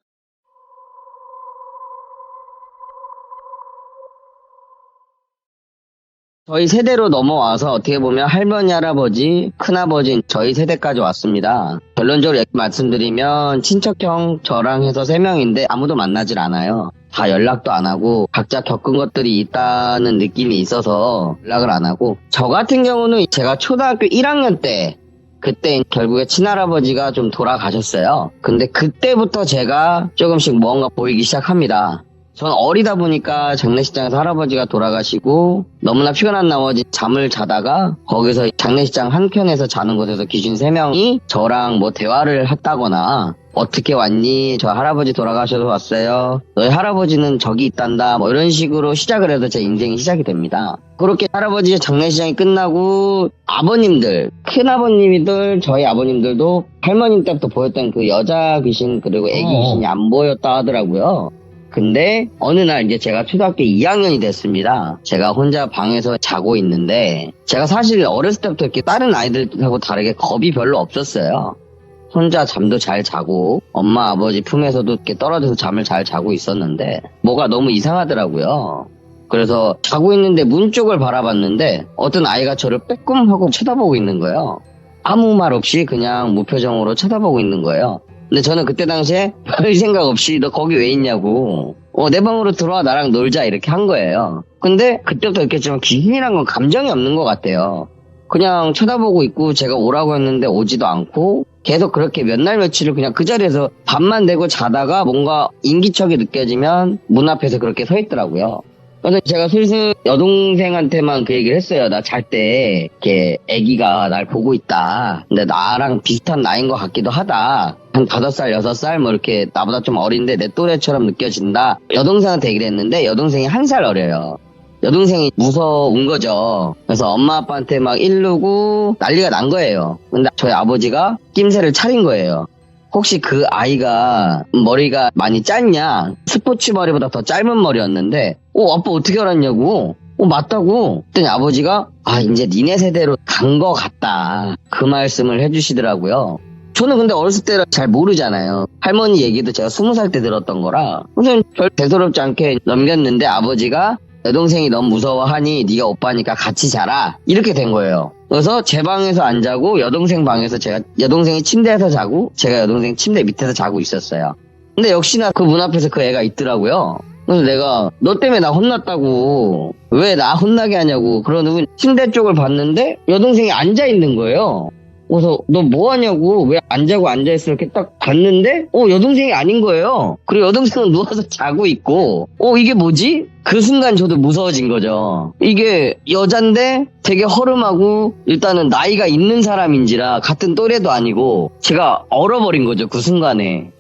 저희 세대로 넘어와서 어떻게 보면 할머니, 할아버지, 큰아버지 저희 세대까지 왔습니다. 결론적으로 이렇게 말씀드리면 친척형 저랑 해서 3명인데 아무도 만나질 않아요. 다 연락도 안 하고 각자 겪은 것들이 있다는 느낌이 있어서 연락을 안 하고 저 같은 경우는 제가 초등학교 1학년 때 그때 결국에 친할아버지가 좀 돌아가셨어요. 근데 그때부터 제가 조금씩 뭔가 보이기 시작합니다. 전 어리다 보니까 장례식장에서 할아버지가 돌아가시고 너무나 피곤한 나머지 잠을 자다가 거기서 장례식장 한켠에서 자는 곳에서 귀신 3명이 저랑 뭐 대화를 했다거나 어떻게 왔니? 저 할아버지 돌아가셔서 왔어요. 너희 할아버지는 저기 있단다. 뭐 이런 식으로 시작을 해서 제 인생이 시작이 됩니다. 그렇게 할아버지의 장례식장이 끝나고 아버님들, 큰아버님들, 저희 아버님들도 할머님 때부터 보였던 그 여자 귀신 그리고 애기 귀신이 안 보였다 하더라고요. 근데 어느 날 이제 제가 초등학교 2학년이 됐습니다. 제가 혼자 방에서 자고 있는데 제가 사실 어렸을 때부터 이렇게 다른 아이들하고 다르게 겁이 별로 없었어요. 혼자 잠도 잘 자고 엄마 아버지 품에서도 이렇게 떨어져서 잠을 잘 자고 있었는데 뭐가 너무 이상하더라고요. 그래서 자고 있는데 문 쪽을 바라봤는데 어떤 아이가 저를 빼꼼하고 쳐다보고 있는 거예요. 아무 말 없이 그냥 무표정으로 쳐다보고 있는 거예요. 근데 저는 그때 당시에 별 생각 없이 너 거기 왜 있냐고 내 방으로 들어와 나랑 놀자 이렇게 한 거예요. 근데 그때부터 느꼈지만 귀신이란 건 감정이 없는 것 같아요. 그냥 쳐다보고 있고 제가 오라고 했는데 오지도 않고 계속 그렇게 몇 날 며칠을 그냥 그 자리에서 밤만 되고 자다가 뭔가 인기척이 느껴지면 문 앞에서 그렇게 서 있더라고요. 그래서 제가 슬슬 여동생한테만 그 얘기를 했어요. 나 잘 때 이렇게 애기가 날 보고 있다. 근데 나랑 비슷한 나이인 것 같기도 하다. 한 5살, 6살 뭐 이렇게 나보다 좀 어린데 내 또래처럼 느껴진다. 여동생한테 얘기를 했는데 여동생이 1살 어려요. 여동생이 무서운 거죠. 그래서 엄마 아빠한테 막 이르고 난리가 난 거예요. 근데 저희 아버지가 낌새를 차린 거예요. 혹시 그 아이가 머리가 많이 짧냐? 스포츠 머리보다 더 짧은 머리였는데 아빠 어떻게 알았냐고. 맞다고. 그랬더니 아버지가 이제 니네 세대로 간 거 같다. 그 말씀을 해주시더라고요. 저는 근데 어렸을 때라 잘 모르잖아요. 할머니 얘기도 제가 20살 때 들었던 거라 우선 별 대수롭지 않게 넘겼는데 아버지가 여동생이 너무 무서워하니 네가 오빠니까 같이 자라 이렇게 된 거예요. 그래서 제 방에서 안 자고 여동생 방에서 제가 여동생이 침대에서 자고 제가 여동생 침대 밑에서 자고 있었어요. 근데 역시나 그 문 앞에서 그 애가 있더라고요. 그래서 내가 너 때문에 나 혼났다고 왜 나 혼나게 하냐고 그러는 침대 쪽을 봤는데 여동생이 앉아 있는 거예요. 그래서 너 뭐 하냐고 왜 안 자고 앉아있어 이렇게 딱 봤는데 여동생이 아닌 거예요. 그리고 여동생은 누워서 자고 있고 이게 뭐지? 그 순간 저도 무서워진 거죠. 이게 여잔데 되게 허름하고 일단은 나이가 있는 사람인지라 같은 또래도 아니고 제가 얼어버린 거죠. 그 순간에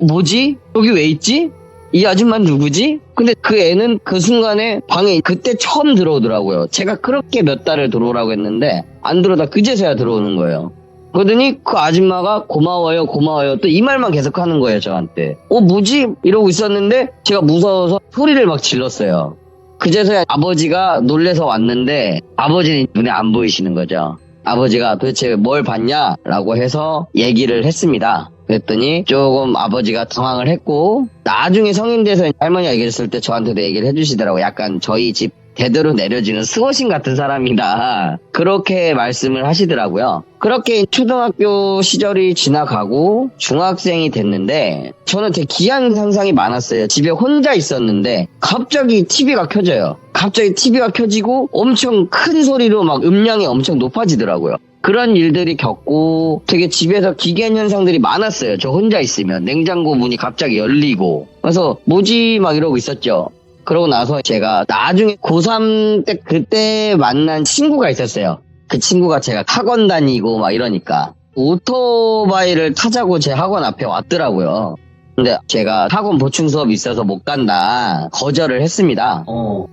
뭐지? 여기 왜 있지? 이 아줌마는 누구지? 근데 그 애는 그 순간에 방에 그때 처음 들어오더라고요. 제가 그렇게 몇 달을 들어오라고 했는데 안 들어오다 그제서야 들어오는 거예요. 그러더니 그 아줌마가 고마워요 고마워요 또 이 말만 계속 하는 거예요 저한테. 뭐지? 이러고 있었는데 제가 무서워서 소리를 막 질렀어요. 그제서야 아버지가 놀래서 왔는데 아버지는 눈에 안 보이시는 거죠. 아버지가 도대체 뭘 봤냐? 라고 해서 얘기를 했습니다. 그랬더니 조금 아버지가 당황을 했고 나중에 성인 돼서 할머니가 얘기했을 때 저한테도 얘기를 해주시더라고요. 약간 저희 집 대대로 내려지는 스워신 같은 사람이다. 그렇게 말씀을 하시더라고요. 그렇게 초등학교 시절이 지나가고 중학생이 됐는데 저는 되게 기이한 상상이 많았어요. 집에 혼자 있었는데 갑자기 TV가 켜져요. 갑자기 TV가 켜지고 엄청 큰 소리로 막 음량이 엄청 높아지더라고요. 그런 일들이 겪고 되게 집에서 기괴한 현상들이 많았어요. 저 혼자 있으면 냉장고 문이 갑자기 열리고 그래서 뭐지 막 이러고 있었죠. 그러고 나서 제가 나중에 고3 때 그때 만난 친구가 있었어요. 그 친구가 제가 학원 다니고 막 이러니까 오토바이를 타자고 제 학원 앞에 왔더라고요. 근데 제가 학원 보충 수업이 있어서 못 간다 거절을 했습니다.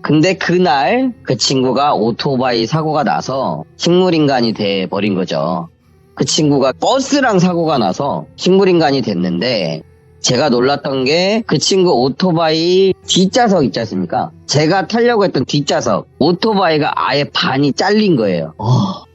근데 그날 그 친구가 오토바이 사고가 나서 식물인간이 돼버린 거죠. 그 친구가 버스랑 사고가 나서 식물인간이 됐는데 제가 놀랐던 게 그 친구 오토바이 뒷좌석 있지 않습니까? 제가 타려고 했던 뒷좌석 오토바이가 아예 반이 잘린 거예요.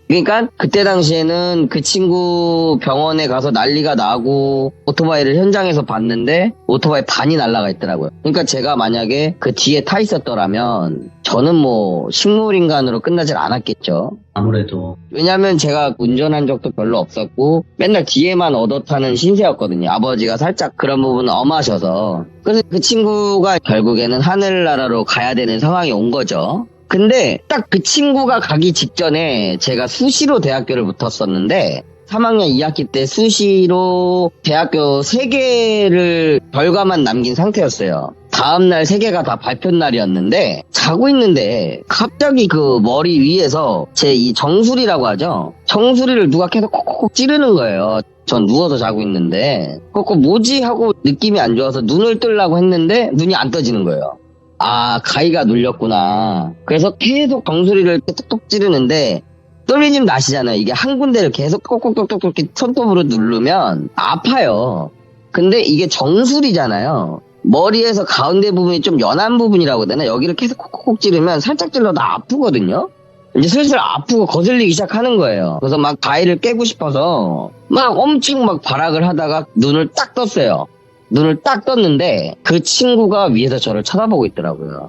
그러니까 그때 당시에는 그 친구 병원에 가서 난리가 나고 오토바이를 현장에서 봤는데 오토바이 반이 날아가 있더라고요. 그러니까 제가 만약에 그 뒤에 타 있었더라면 저는 뭐 식물인간으로 끝나질 않았겠죠. 아무래도. 왜냐면 제가 운전한 적도 별로 없었고 맨날 뒤에만 얻어타는 신세였거든요. 아버지가 살짝 그런 부분은 엄하셔서. 그래서 그 친구가 결국에는 하늘나라로 가야 되는 상황이 온 거죠. 근데 딱 그 친구가 가기 직전에 제가 수시로 대학교를 붙었었는데 3학년 2학기 때 수시로 대학교 3개를 결과만 남긴 상태였어요. 다음날 3개가 다 발표 날이었는데 자고 있는데 갑자기 그 머리 위에서 제 이 정수리라고 하죠. 정수리를 누가 계속 콕콕콕 찌르는 거예요. 전 누워서 자고 있는데 그거 뭐지 하고 느낌이 안 좋아서 눈을 뜨려고 했는데 눈이 안 떠지는 거예요. 아, 가위가 눌렸구나. 그래서 계속 정수리를 톡톡 찌르는데 떨리님 아시잖아요. 이게 한 군데를 계속 톡톡톡톡 이렇게 손톱으로 누르면 아파요. 근데 이게 정수리잖아요. 머리에서 가운데 부분이 좀 연한 부분이라고 해야 되나? 여기를 계속 콕콕콕 찌르면 살짝 찔러도 아프거든요. 이제 슬슬 아프고 거슬리기 시작하는 거예요. 그래서 막 가위를 깨고 싶어서 막 엄청 막 발악을 하다가 눈을 딱 떴어요. 눈을 딱 떴는데 그 친구가 위에서 저를 쳐다보고 있더라고요.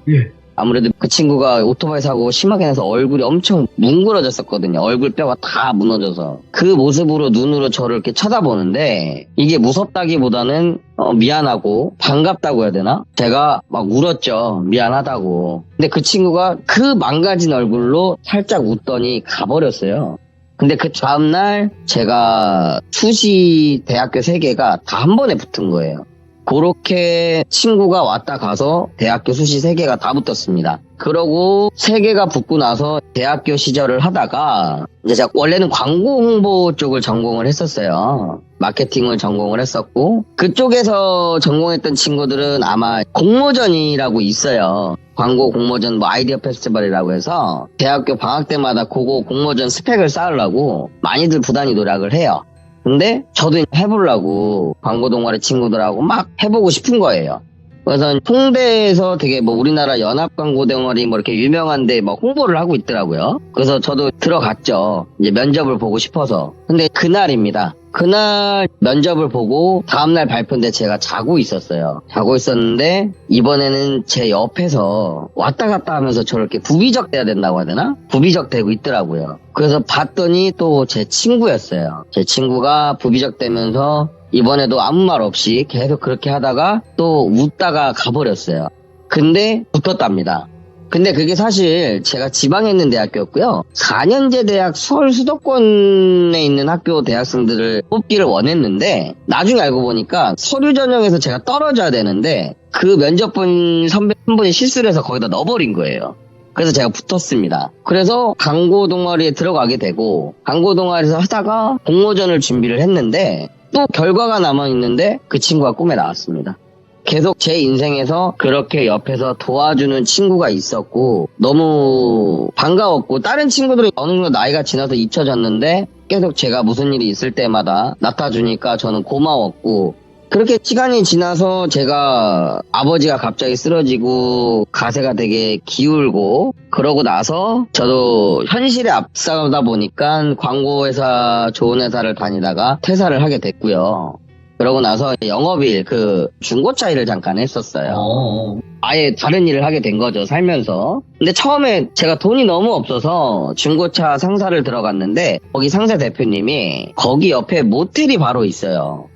예. 아무래도 그 친구가 오토바이 사고 심하게 나서 얼굴이 엄청 뭉그러졌었거든요. 얼굴 뼈가 다 무너져서. 그 모습으로 눈으로 저를 이렇게 쳐다보는데 이게 무섭다기보다는 미안하고 반갑다고 해야 되나? 제가 막 울었죠. 미안하다고. 근데 그 친구가 그 망가진 얼굴로 살짝 웃더니 가버렸어요. 근데 그 다음날 제가 수시 대학교 3개가 다 한 번에 붙은 거예요. 그렇게 친구가 왔다 가서 대학교 수시 3개가 다 붙었습니다. 그러고 3개가 붙고 나서 대학교 시절을 하다가 이제 제가 원래는 광고 홍보 쪽을 전공을 했었어요. 마케팅을 전공을 했었고 그쪽에서 전공했던 친구들은 아마 공모전이라고 있어요. 광고 공모전 뭐 아이디어 페스티벌이라고 해서 대학교 방학 때마다 그거 공모전 스펙을 쌓으려고 많이들 부단히 노력을 해요. 근데 저도 해보려고 광고 동아리 친구들하고 막 해보고 싶은 거예요. 그래서 홍대에서 되게 뭐 우리나라 연합 광고 동아리 뭐 이렇게 유명한데 뭐 홍보를 하고 있더라고요. 그래서 저도 들어갔죠. 이제 면접을 보고 싶어서. 근데 그날입니다. 그날 면접을 보고 다음날 발표인데 제가 자고 있었어요. 자고 있었는데 이번에는 제 옆에서 왔다 갔다 하면서 저렇게 부비적 돼야 된다고 해야 되나? 부비적 되고 있더라고요. 그래서 봤더니 또 제 친구였어요. 제 친구가 부비적 되면서 이번에도 아무 말 없이 계속 그렇게 하다가 또 웃다가 가버렸어요. 근데 붙었답니다. 근데 그게 사실 제가 지방에 있는 대학교였고요. 4년제 대학 서울 수도권에 있는 학교 대학생들을 뽑기를 원했는데 나중에 알고 보니까 서류 전형에서 제가 떨어져야 되는데 그 면접본 선배 한 분이 실수를 해서 거기다 넣어버린 거예요. 그래서 제가 붙었습니다. 그래서 광고 동아리에 들어가게 되고 광고 동아리에서 하다가 공모전을 준비를 했는데 또 결과가 남아있는데 그 친구가 꿈에 나왔습니다. 계속 제 인생에서 그렇게 옆에서 도와주는 친구가 있었고 너무 반가웠고 다른 친구들은 어느 정도 나이가 지나서 잊혀졌는데 계속 제가 무슨 일이 있을 때마다 나타주니까 저는 고마웠고 그렇게 시간이 지나서 제가 아버지가 갑자기 쓰러지고 가세가 되게 기울고 그러고 나서 저도 현실에 앞서다 보니까 광고회사 좋은 회사를 다니다가 퇴사를 하게 됐고요. 그러고 나서 영업일 그 중고차 일을 잠깐 했었어요. 아예 다른 일을 하게 된 거죠, 살면서. 근데 처음에 제가 돈이 너무 없어서 중고차 상사를 들어갔는데 거기 상사 대표님이 거기 옆에 모텔이 바로 있어요.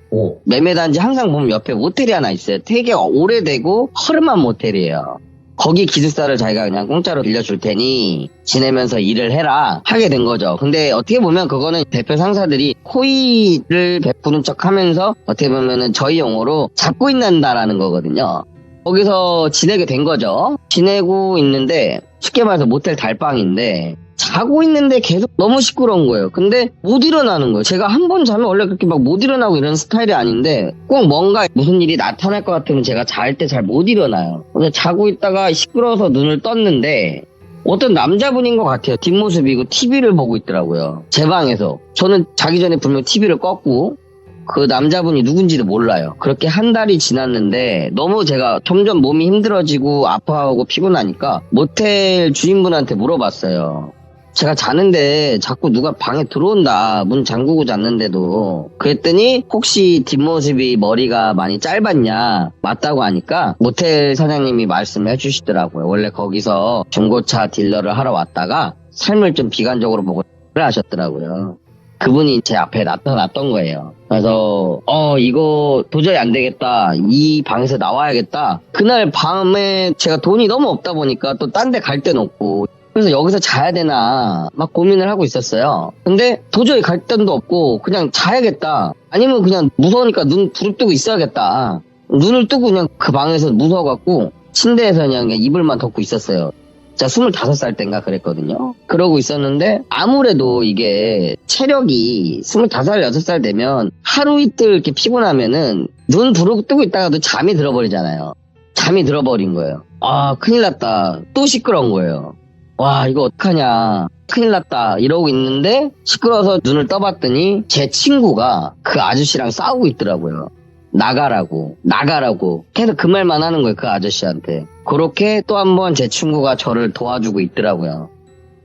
매매단지 항상 보면 옆에 모텔이 하나 있어요. 되게 오래되고 허름한 모텔이에요. 거기 기숙사를 자기가 그냥 공짜로 빌려줄 테니 지내면서 일을 해라 하게 된 거죠. 근데 어떻게 보면 그거는 대표 상사들이 호의를 베푸는 척 하면서 어떻게 보면은 저희 용어로 잡고 있는다라는 거거든요. 거기서 지내게 된 거죠. 지내고 있는데 쉽게 말해서 모텔 달방인데 자고 있는데 계속 너무 시끄러운 거예요. 근데 못 일어나는 거예요. 제가 한 번 자면 원래 그렇게 막 못 일어나고 이런 스타일이 아닌데 꼭 뭔가 무슨 일이 나타날 것 같으면 제가 잘 때 잘 못 일어나요. 근데 자고 있다가 시끄러워서 눈을 떴는데 어떤 남자분인 것 같아요. 뒷모습이고 TV를 보고 있더라고요. 제 방에서. 저는 자기 전에 분명 TV를 껐고 그 남자분이 누군지도 몰라요. 그렇게 한 달이 지났는데 너무 제가 점점 몸이 힘들어지고 아파하고 피곤하니까 모텔 주인분한테 물어봤어요. 제가 자는데 자꾸 누가 방에 들어온다. 문 잠그고 잤는데도. 그랬더니 혹시 뒷모습이 머리가 많이 짧았냐. 맞다고 하니까 모텔 사장님이 말씀해 주시더라고요. 원래 거기서 중고차 딜러를 하러 왔다가 삶을 좀 비관적으로 보고 하셨더라고요. 그분이 제 앞에 나타났던 거예요. 그래서 이거 도저히 안 되겠다. 이 방에서 나와야겠다. 그날 밤에 제가 돈이 너무 없다 보니까 또 딴 데 갈 데는 없고 그래서 여기서 자야 되나 막 고민을 하고 있었어요. 근데 도저히 갈 데도 없고 그냥 자야겠다. 아니면 그냥 무서우니까 눈 부릅뜨고 있어야겠다. 눈을 뜨고 그냥 그 방에서 무서워갖고 침대에서 그냥 이불만 덮고 있었어요. 제가 25살 땐가 그랬거든요. 그러고 있었는데 아무래도 이게 체력이 25살, 6살 되면 하루 이틀 이렇게 피곤하면은 눈 부릅뜨고 있다가도 잠이 들어버리잖아요. 잠이 들어버린 거예요. 아, 큰일 났다. 또 시끄러운 거예요. 와, 이거 어떡하냐. 큰일 났다. 이러고 있는데 시끄러워서 눈을 떠봤더니 제 친구가 그 아저씨랑 싸우고 있더라고요. 나가라고. 계속 그 말만 하는 거예요. 그 아저씨한테. 그렇게 또 한 번 제 친구가 저를 도와주고 있더라고요.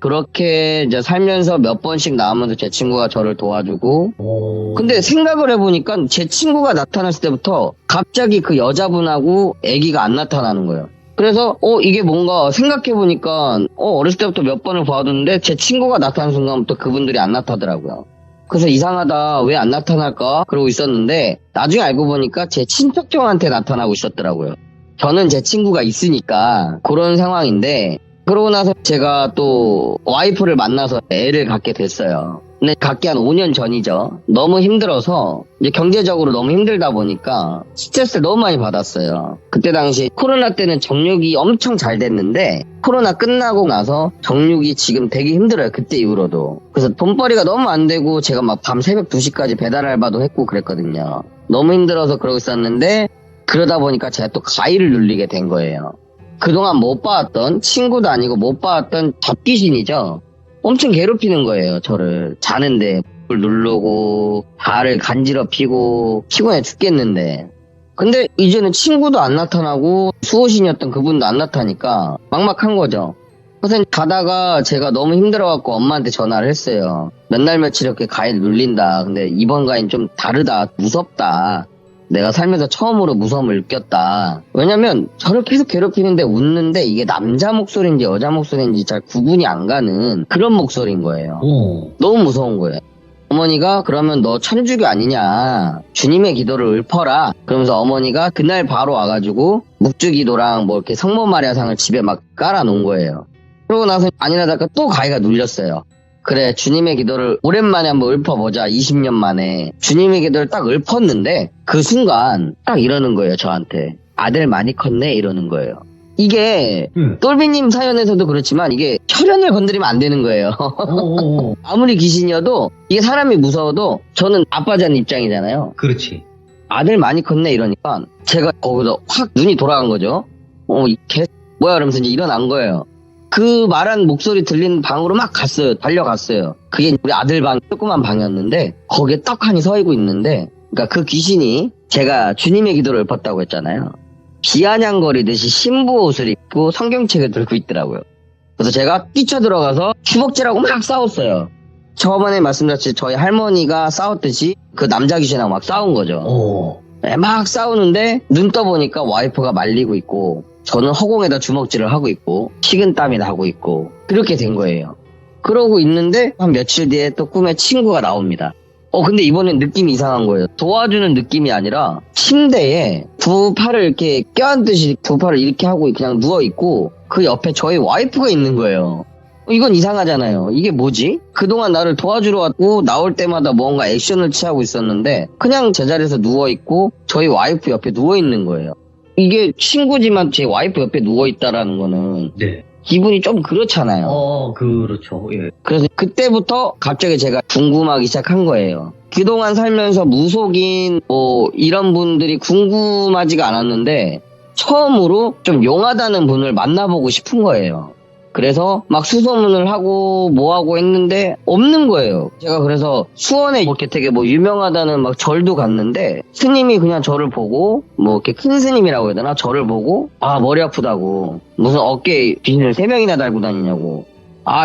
그렇게 이제 살면서 몇 번씩 나오면서 제 친구가 저를 도와주고. 근데 생각을 해보니까 제 친구가 나타났을 때부터 갑자기 그 여자분하고 아기가 안 나타나는 거예요. 그래서 이게 뭔가 생각해보니까 어렸을 때부터 몇 번을 봐왔는데 제 친구가 나타난 순간부터 그분들이 안 나타나더라고요. 그래서 이상하다, 왜 안 나타날까 그러고 있었는데 나중에 알고 보니까 제 친척형한테 나타나고 있었더라고요. 저는 제 친구가 있으니까 그런 상황인데, 그러고 나서 제가 또 와이프를 만나서 애를 갖게 됐어요. 근데 갖기 한 5년 전이죠. 너무 힘들어서 이제 경제적으로 너무 힘들다 보니까 스트레스를 너무 많이 받았어요. 그때 당시 코로나 때는 정육이 엄청 잘 됐는데 코로나 끝나고 나서 정육이 지금 되게 힘들어요. 그때 이후로도. 그래서 돈벌이가 너무 안 되고 제가 막 밤 새벽 2시까지 배달 알바도 했고 그랬거든요. 너무 힘들어서 그러고 있었는데 그러다 보니까 제가 또 가위를 눌리게 된 거예요. 그동안 못 봐왔던, 친구도 아니고 못 봐왔던 잡귀신이죠. 엄청 괴롭히는 거예요, 저를. 자는데 물 누르고 발을 간지럽히고 피곤해 죽겠는데. 근데 이제는 친구도 안 나타나고 수호신이었던 그분도 안 나타나니까 막막한 거죠. 그래서 가다가 제가 너무 힘들어갖고 엄마한테 전화를 했어요. 몇 날 며칠 이렇게 가위를 눌린다. 근데 이번 가위는 좀 다르다. 무섭다. 내가 살면서 처음으로 무서움을 느꼈다. 왜냐면 저를 계속 괴롭히는데 웃는데 이게 남자 목소리인지 여자 목소리인지 잘 구분이 안 가는 그런 목소리인 거예요. 너무 무서운 거예요. 어머니가 그러면 너 천주교 아니냐, 주님의 기도를 읊어라. 그러면서 어머니가 그날 바로 와가지고 묵주기도랑 뭐 이렇게 성모 마리아상을 집에 막 깔아놓은 거예요. 그러고 나서 아니라다가 또 가위가 눌렸어요. 그래, 주님의 기도를 오랜만에 한번 읊어보자. 20년 만에 주님의 기도를 딱 읊었는데 그 순간 딱 이러는 거예요. 저한테 아들 많이 컸네 이러는 거예요. 이게 똘비님 사연에서도 그렇지만 이게 혈연을 건드리면 안 되는 거예요. 아무리 귀신이어도 이게 사람이 무서워도 저는 아빠자는 입장이잖아요. 그렇지. 아들 많이 컸네 이러니까 제가 거기서 확 눈이 돌아간 거죠. 이 개 뭐야 이러면서 이제 일어난 거예요. 그 말한 목소리 들리는 방으로 막 갔어요. 달려갔어요. 그게 우리 아들 방 조그만 방이었는데 거기에 떡하니 서 있고 있는데, 그러니까 그 귀신이 제가 주님의 기도를 읊었다고 했잖아요. 비아냥거리듯이 신부 옷을 입고 성경책을 들고 있더라고요. 그래서 제가 뛰쳐들어가서 주먹질하고 막 싸웠어요. 저번에 말씀드렸듯이 저희 할머니가 싸웠듯이 그 남자 귀신하고 막 싸운 거죠. 네, 막 싸우는데 눈 떠보니까 와이프가 말리고 있고 저는 허공에다 주먹질을 하고 있고 식은땀이 나고 있고 그렇게 된 거예요. 그러고 있는데 한 며칠 뒤에 또 꿈에 친구가 나옵니다. 근데 이번엔 느낌이 이상한 거예요. 도와주는 느낌이 아니라 침대에 두 팔을 이렇게 껴안듯이 두 팔을 이렇게 하고 그냥 누워있고 그 옆에 저희 와이프가 있는 거예요. 이건 이상하잖아요. 이게 뭐지? 그동안 나를 도와주러 왔고 나올 때마다 뭔가 액션을 취하고 있었는데 그냥 제자리에서 누워있고 저희 와이프 옆에 누워있는 거예요. 이게 친구지만 제 와이프 옆에 누워있다라는 거는 네. 기분이 좀 그렇잖아요. 그렇죠. 예. 그래서 그때부터 갑자기 제가 궁금하기 시작한 거예요. 그동안 살면서 무속인 이런 분들이 궁금하지가 않았는데 처음으로 좀 용하다는 분을 만나보고 싶은 거예요. 그래서 막 수소문을 하고 뭐하고 했는데 없는 거예요. 제가 그래서 수원에 이렇게 되게 유명하다는 막 절도 갔는데 스님이 그냥 저를 보고 이렇게 큰 스님이라고 해야 되나? 저를 보고 머리 아프다고 무슨 어깨에 비닐을 3명이나 달고 다니냐고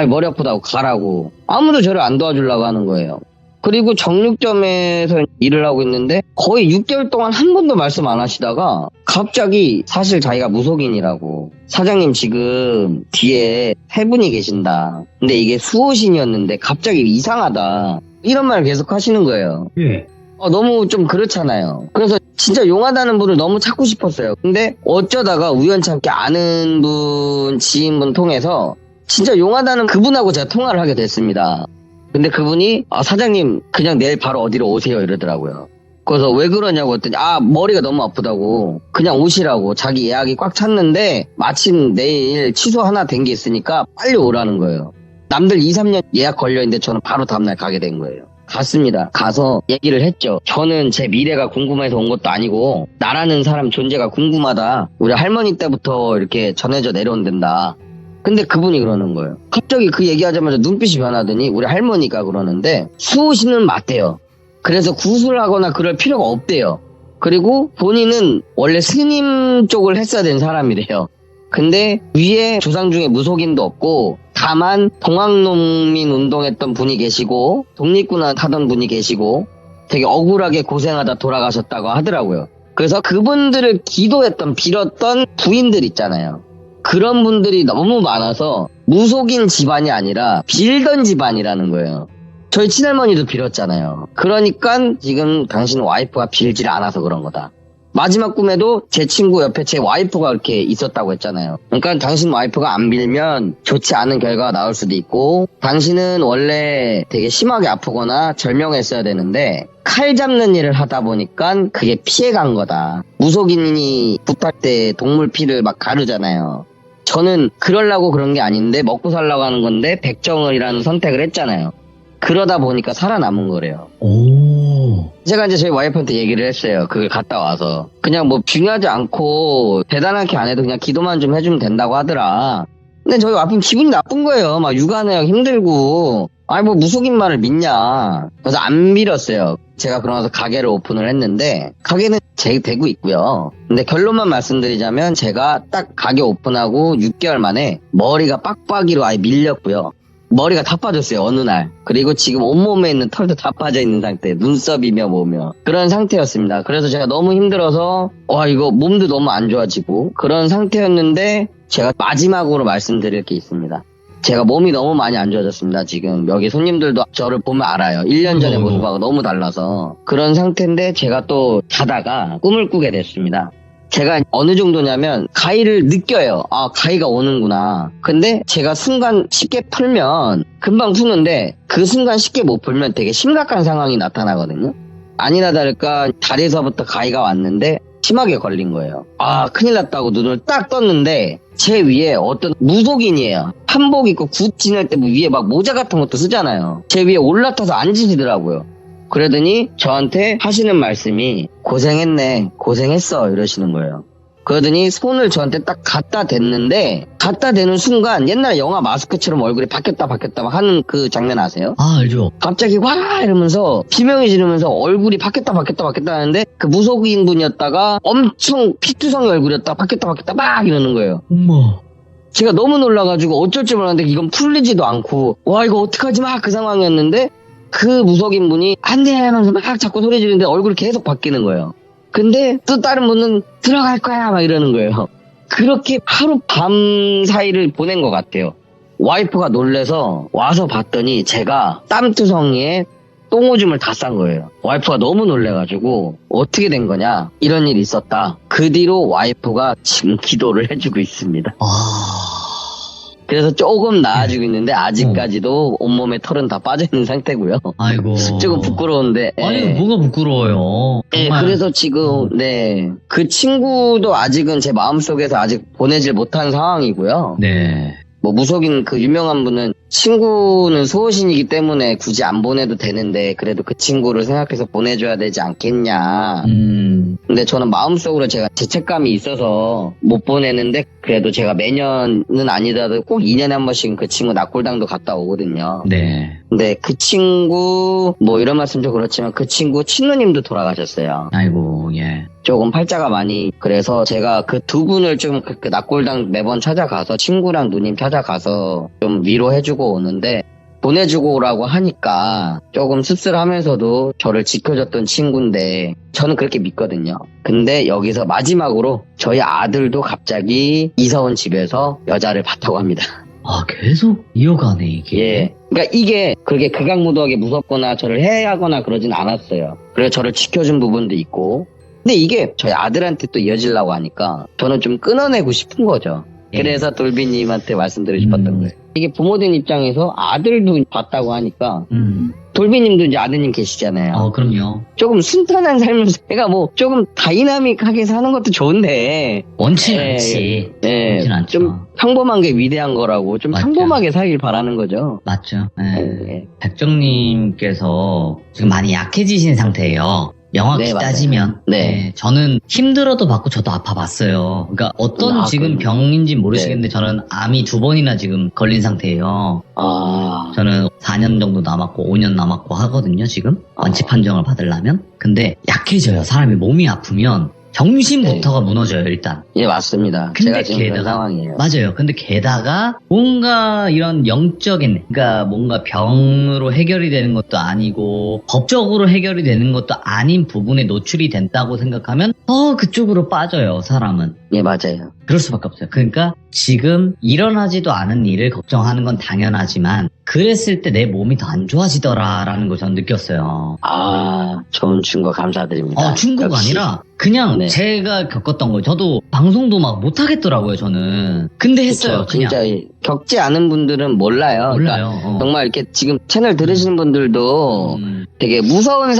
머리 아프다고 가라고 아무도 저를 안 도와주려고 하는 거예요. 그리고 정육점에서 일을 하고 있는데 거의 6개월 동안 한 번도 말씀 안 하시다가 갑자기 사실 자기가 무속인이라고 사장님 지금 뒤에 3분이 계신다. 근데 이게 수호신이었는데 갑자기 이상하다. 이런 말을 계속 하시는 거예요. 예. 너무 좀 그렇잖아요. 그래서 진짜 용하다는 분을 너무 찾고 싶었어요. 근데 어쩌다가 우연찮게 아는 분, 지인분 통해서 진짜 용하다는 그분하고 제가 통화를 하게 됐습니다. 근데 그분이 사장님 그냥 내일 바로 어디로 오세요 이러더라고요. 그래서 왜 그러냐고 했더니 머리가 너무 아프다고 그냥 오시라고 자기 예약이 꽉 찼는데 마침 내일 취소 하나 된 게 있으니까 빨리 오라는 거예요. 남들 2, 3년 예약 걸려있는데 저는 바로 다음날 가게 된 거예요. 갔습니다. 가서 얘기를 했죠. 저는 제 미래가 궁금해서 온 것도 아니고 나라는 사람 존재가 궁금하다. 우리 할머니 때부터 이렇게 전해져 내려온단다. 근데 그분이 그러는 거예요. 갑자기 그 얘기하자마자 눈빛이 변하더니 우리 할머니가 그러는데 수호신은 맞대요. 그래서 구술하거나 그럴 필요가 없대요. 그리고 본인은 원래 스님 쪽을 했어야 된 사람이래요. 근데 위에 조상 중에 무속인도 없고 다만 동학농민 운동했던 분이 계시고 독립군화 타던 분이 계시고 되게 억울하게 고생하다 돌아가셨다고 하더라고요. 그래서 그분들을 기도했던 빌었던 부인들 있잖아요. 그런 분들이 너무 많아서 무속인 집안이 아니라 빌던 집안이라는 거예요. 저희 친할머니도 빌었잖아요. 그러니까 지금 당신 와이프가 빌질 않아서 그런 거다. 마지막 꿈에도 제 친구 옆에 제 와이프가 이렇게 있었다고 했잖아요. 그러니까 당신 와이프가 안 빌면 좋지 않은 결과가 나올 수도 있고 당신은 원래 되게 심하게 아프거나 절명했어야 되는데 칼 잡는 일을 하다 보니까 그게 피해간 거다. 무속인이 붓할 때 동물 피를 막 가르잖아요. 저는 그러려고 그런 게 아닌데 먹고 살려고 하는 건데 백정을이라는 선택을 했잖아요. 그러다 보니까 살아남은 거래요. 오. 제가 이제 저희 와이프한테 얘기를 했어요. 그걸 갔다 와서. 그냥 중요하지 않고 대단하게 안 해도 그냥 기도만 좀 해주면 된다고 하더라. 근데 저희 와이프는 기분이 나쁜 거예요. 막 육아내역 힘들고. 무속인 말을 믿냐. 그래서 안 빌었어요. 제가 그러면서 가게를 오픈을 했는데 가게는 되고 있고요. 근데 결론만 말씀드리자면 제가 딱 가게 오픈하고 6개월 만에 머리가 빡빡이로 아예 밀렸고요. 머리가 다 빠졌어요, 어느 날. 그리고 지금 온몸에 있는 털도 다 빠져 있는 상태. 눈썹이며 뭐며. 그런 상태였습니다. 그래서 제가 너무 힘들어서, 이거 몸도 너무 안 좋아지고. 그런 상태였는데, 제가 마지막으로 말씀드릴 게 있습니다. 제가 몸이 너무 많이 안 좋아졌습니다, 지금. 여기 손님들도 저를 보면 알아요. 1년 전의 모습하고 너무 달라서. 그런 상태인데, 제가 또 자다가 꿈을 꾸게 됐습니다. 제가 어느 정도냐면 가위를 느껴요. 가위가 오는구나. 근데 제가 순간 쉽게 풀면 금방 푸는데 그 순간 쉽게 못 풀면 되게 심각한 상황이 나타나거든요. 아니나 다를까 다리에서부터 가위가 왔는데 심하게 걸린 거예요. 큰일 났다고 눈을 딱 떴는데 제 위에 어떤 무속인이에요. 한복 입고 굿 지낼 때 위에 막 모자 같은 것도 쓰잖아요. 제 위에 올라타서 앉으시더라고요. 그러더니 저한테 하시는 말씀이 고생했네, 고생했어 이러시는 거예요. 그러더니 손을 저한테 딱 갖다 댔는데 갖다 대는 순간 옛날에 영화 마스크처럼 얼굴이 바뀌었다 막 하는 그 장면 아세요? 알죠. 갑자기 와 이러면서 비명이 지르면서 얼굴이 바뀌었다 하는데 그 무속인 분이었다가 엄청 피투성이 얼굴이었다 바뀌었다 막 이러는 거예요. 엄마. 제가 너무 놀라가지고 어쩔 줄 몰랐는데 이건 풀리지도 않고 이거 어떡하지 막 그 상황이었는데 그 무속인 분이 안 돼 하면서 막 자꾸 소리 지르는데 얼굴이 계속 바뀌는 거예요. 근데 또 다른 분은 들어갈 거야 막 이러는 거예요. 그렇게 하루 밤 사이를 보낸 것 같아요. 와이프가 놀래서 와서 봤더니 제가 땀투성이에 똥오줌을 다 싼 거예요. 와이프가 너무 놀래가지고 어떻게 된 거냐 이런 일이 있었다. 그 뒤로 와이프가 지금 기도를 해주고 있습니다. 그래서 조금 나아지고 있는데 아직까지도 온몸에 털은 다 빠져있는 상태고요. 아이고. 조금 부끄러운데. 아니, 뭐가 부끄러워요. 정말. 그래서 지금 그 친구도 아직은 제 마음속에서 아직 보내질 못한 상황이고요. 네. 뭐 무속인 그 유명한 분은 친구는 수호신이기 때문에 굳이 안 보내도 되는데 그래도 그 친구를 생각해서 보내줘야 되지 않겠냐. 근데 저는 마음속으로 제가 죄책감이 있어서 못 보내는데 그래도 제가 매년은 아니더라도 꼭 2년에 한 번씩은 그 친구 낙골당도 갔다 오거든요. 네. 근데 그 친구 뭐 이런 말씀 좀 그렇지만 그 친구 친누님도 돌아가셨어요. 아이고, 예. 조금 팔자가 많이 그래서 제가 그 두 분을 좀 그 낙골당 매번 찾아가서 친구랑 누님 찾아가서 좀 위로해주고 오는데 보내주고 오라고 하니까 조금 씁쓸하면서도 저를 지켜줬던 친구인데 저는 그렇게 믿거든요. 근데 여기서 마지막으로 저희 아들도 갑자기 이사 온 집에서 여자를 봤다고 합니다. 아, 계속 이어가네, 이게. 예. 그러니까 이게 그렇게 극악무도하게 무섭거나 저를 해하거나 그러진 않았어요. 그래서 저를 지켜준 부분도 있고 근데 이게 저희 아들한테 또 이어지려고 하니까 저는 좀 끊어내고 싶은 거죠. 예. 그래서 돌비님한테 말씀드리고 싶었던 거예요. 이게 부모된 입장에서 아들도 봤다고 하니까 돌비님도 이제 아드님 계시잖아요. 그럼요. 조금 순탄한 삶을 그러니까 뭐 조금 다이나믹하게 사는 것도 좋은데 원치 않지. 네, 원치 않죠. 좀 평범한 게 위대한 거라고 좀 맞죠. 평범하게 살길 바라는 거죠. 맞죠. 네. 네. 백정님께서 지금 많이 약해지신 상태예요. 명확히 네, 맞아요. 따지면. 네. 저는 힘들어도 받고 저도 아파봤어요. 그러니까 어떤 지금 병인지 모르시겠는데 저는 암이 2번이나 지금 걸린 상태예요. 저는 4년 정도 남았고 5년 남았고 하거든요, 지금. 완치 판정을 받으려면. 근데 약해져요. 사람이 몸이 아프면 정신부터가 무너져요, 일단. 예, 맞습니다. 근데 제가 지금 그런 상황이에요. 맞아요. 근데 게다가 뭔가 이런 영적인, 그러니까 뭔가 병으로 해결이 되는 것도 아니고 법적으로 해결이 되는 것도 아닌 부분에 노출이 된다고 생각하면 그쪽으로 빠져요, 사람은. 예, 맞아요. 그럴 수밖에 없어요. 그러니까 지금 일어나지도 않은 일을 걱정하는 건 당연하지만 그랬을 때 내 몸이 더 안 좋아지더라라는 걸 전 느꼈어요. 좋은 충고 감사드립니다. 충고가 역시. 아니라 그냥 네. 제가 겪었던 거예요. 저도 방송도 막 못하겠더라고요, 저는. 근데 했어요, 그쵸, 그냥. 진짜 겪지 않은 분들은 몰라요. 몰라요. 그러니까 정말 이렇게 지금 채널 들으시는 분들도 되게 무서운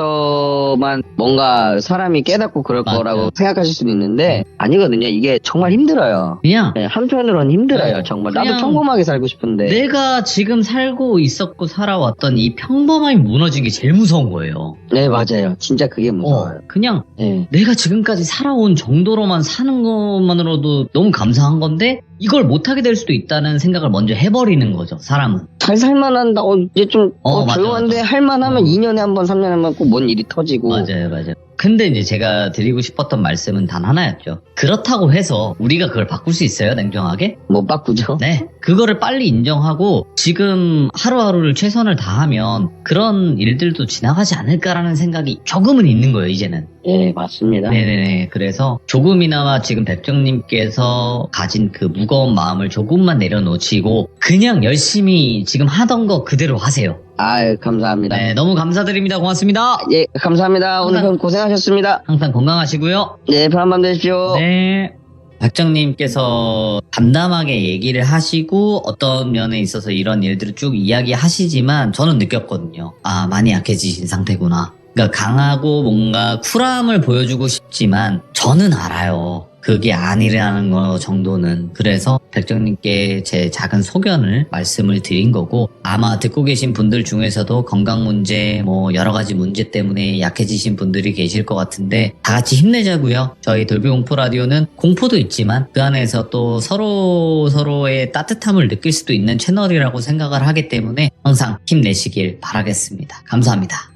상황에서만 뭔가 사람이 깨닫고 그럴 맞아요. 거라고 생각하실 수도 있는데 아니거든요. 이게 정말 힘들어요. 그냥 네, 한편으로는 힘들어요. 네. 정말 그냥 나도 평범하게 살고 싶은데 내가 지금 살고 있었고 살아왔던 이 평범함이 무너진 게 제일 무서운 거예요. 네, 맞아요. 진짜 그게 무서워요. 그냥 네. 내가 지금까지 살아온 정도로만 사는 것만으로도 너무 감사한 건데 이걸 못하게 될 수도 있다는 생각을 먼저 해버리는 거죠, 사람은. 잘 살만한다. 이제 좀 맞아, 조용한데 맞아. 할만하면 2년에 한 번, 3년에 한 번 꼭 뭔 일이 터지고. 맞아요. 근데 이제 제가 드리고 싶었던 말씀은 단 하나였죠. 그렇다고 해서 우리가 그걸 바꿀 수 있어요, 냉정하게? 못 바꾸죠. 네. 그거를 빨리 인정하고 지금 하루하루를 최선을 다하면 그런 일들도 지나가지 않을까라는 생각이 조금은 있는 거예요, 이제는. 예, 맞습니다. 네네네. 그래서 조금이나마 지금 백정님께서 가진 그 무거운 마음을 조금만 내려놓으시고 그냥 열심히 지금 하던 거 그대로 하세요. 아유, 감사합니다. 네, 너무 감사드립니다. 고맙습니다. 예, 감사합니다. 오늘 항상- 고생하셨습니다. 항상 건강하시고요. 네, 편한 밤 되십시오. 네. 백정님께서 담담하게 얘기를 하시고 어떤 면에 있어서 이런 일들을 쭉 이야기하시지만 저는 느꼈거든요. 많이 약해지신 상태구나. 그러니까 강하고 뭔가 쿨함을 보여주고 싶지만 저는 알아요. 그게 아니라는 거 정도는. 그래서 백정님께 제 작은 소견을 말씀을 드린 거고 아마 듣고 계신 분들 중에서도 건강 문제 뭐 여러 가지 문제 때문에 약해지신 분들이 계실 것 같은데 다 같이 힘내자고요. 저희 돌비공포 라디오는 공포도 있지만 그 안에서 또 서로의 따뜻함을 느낄 수도 있는 채널이라고 생각을 하기 때문에 항상 힘내시길 바라겠습니다. 감사합니다.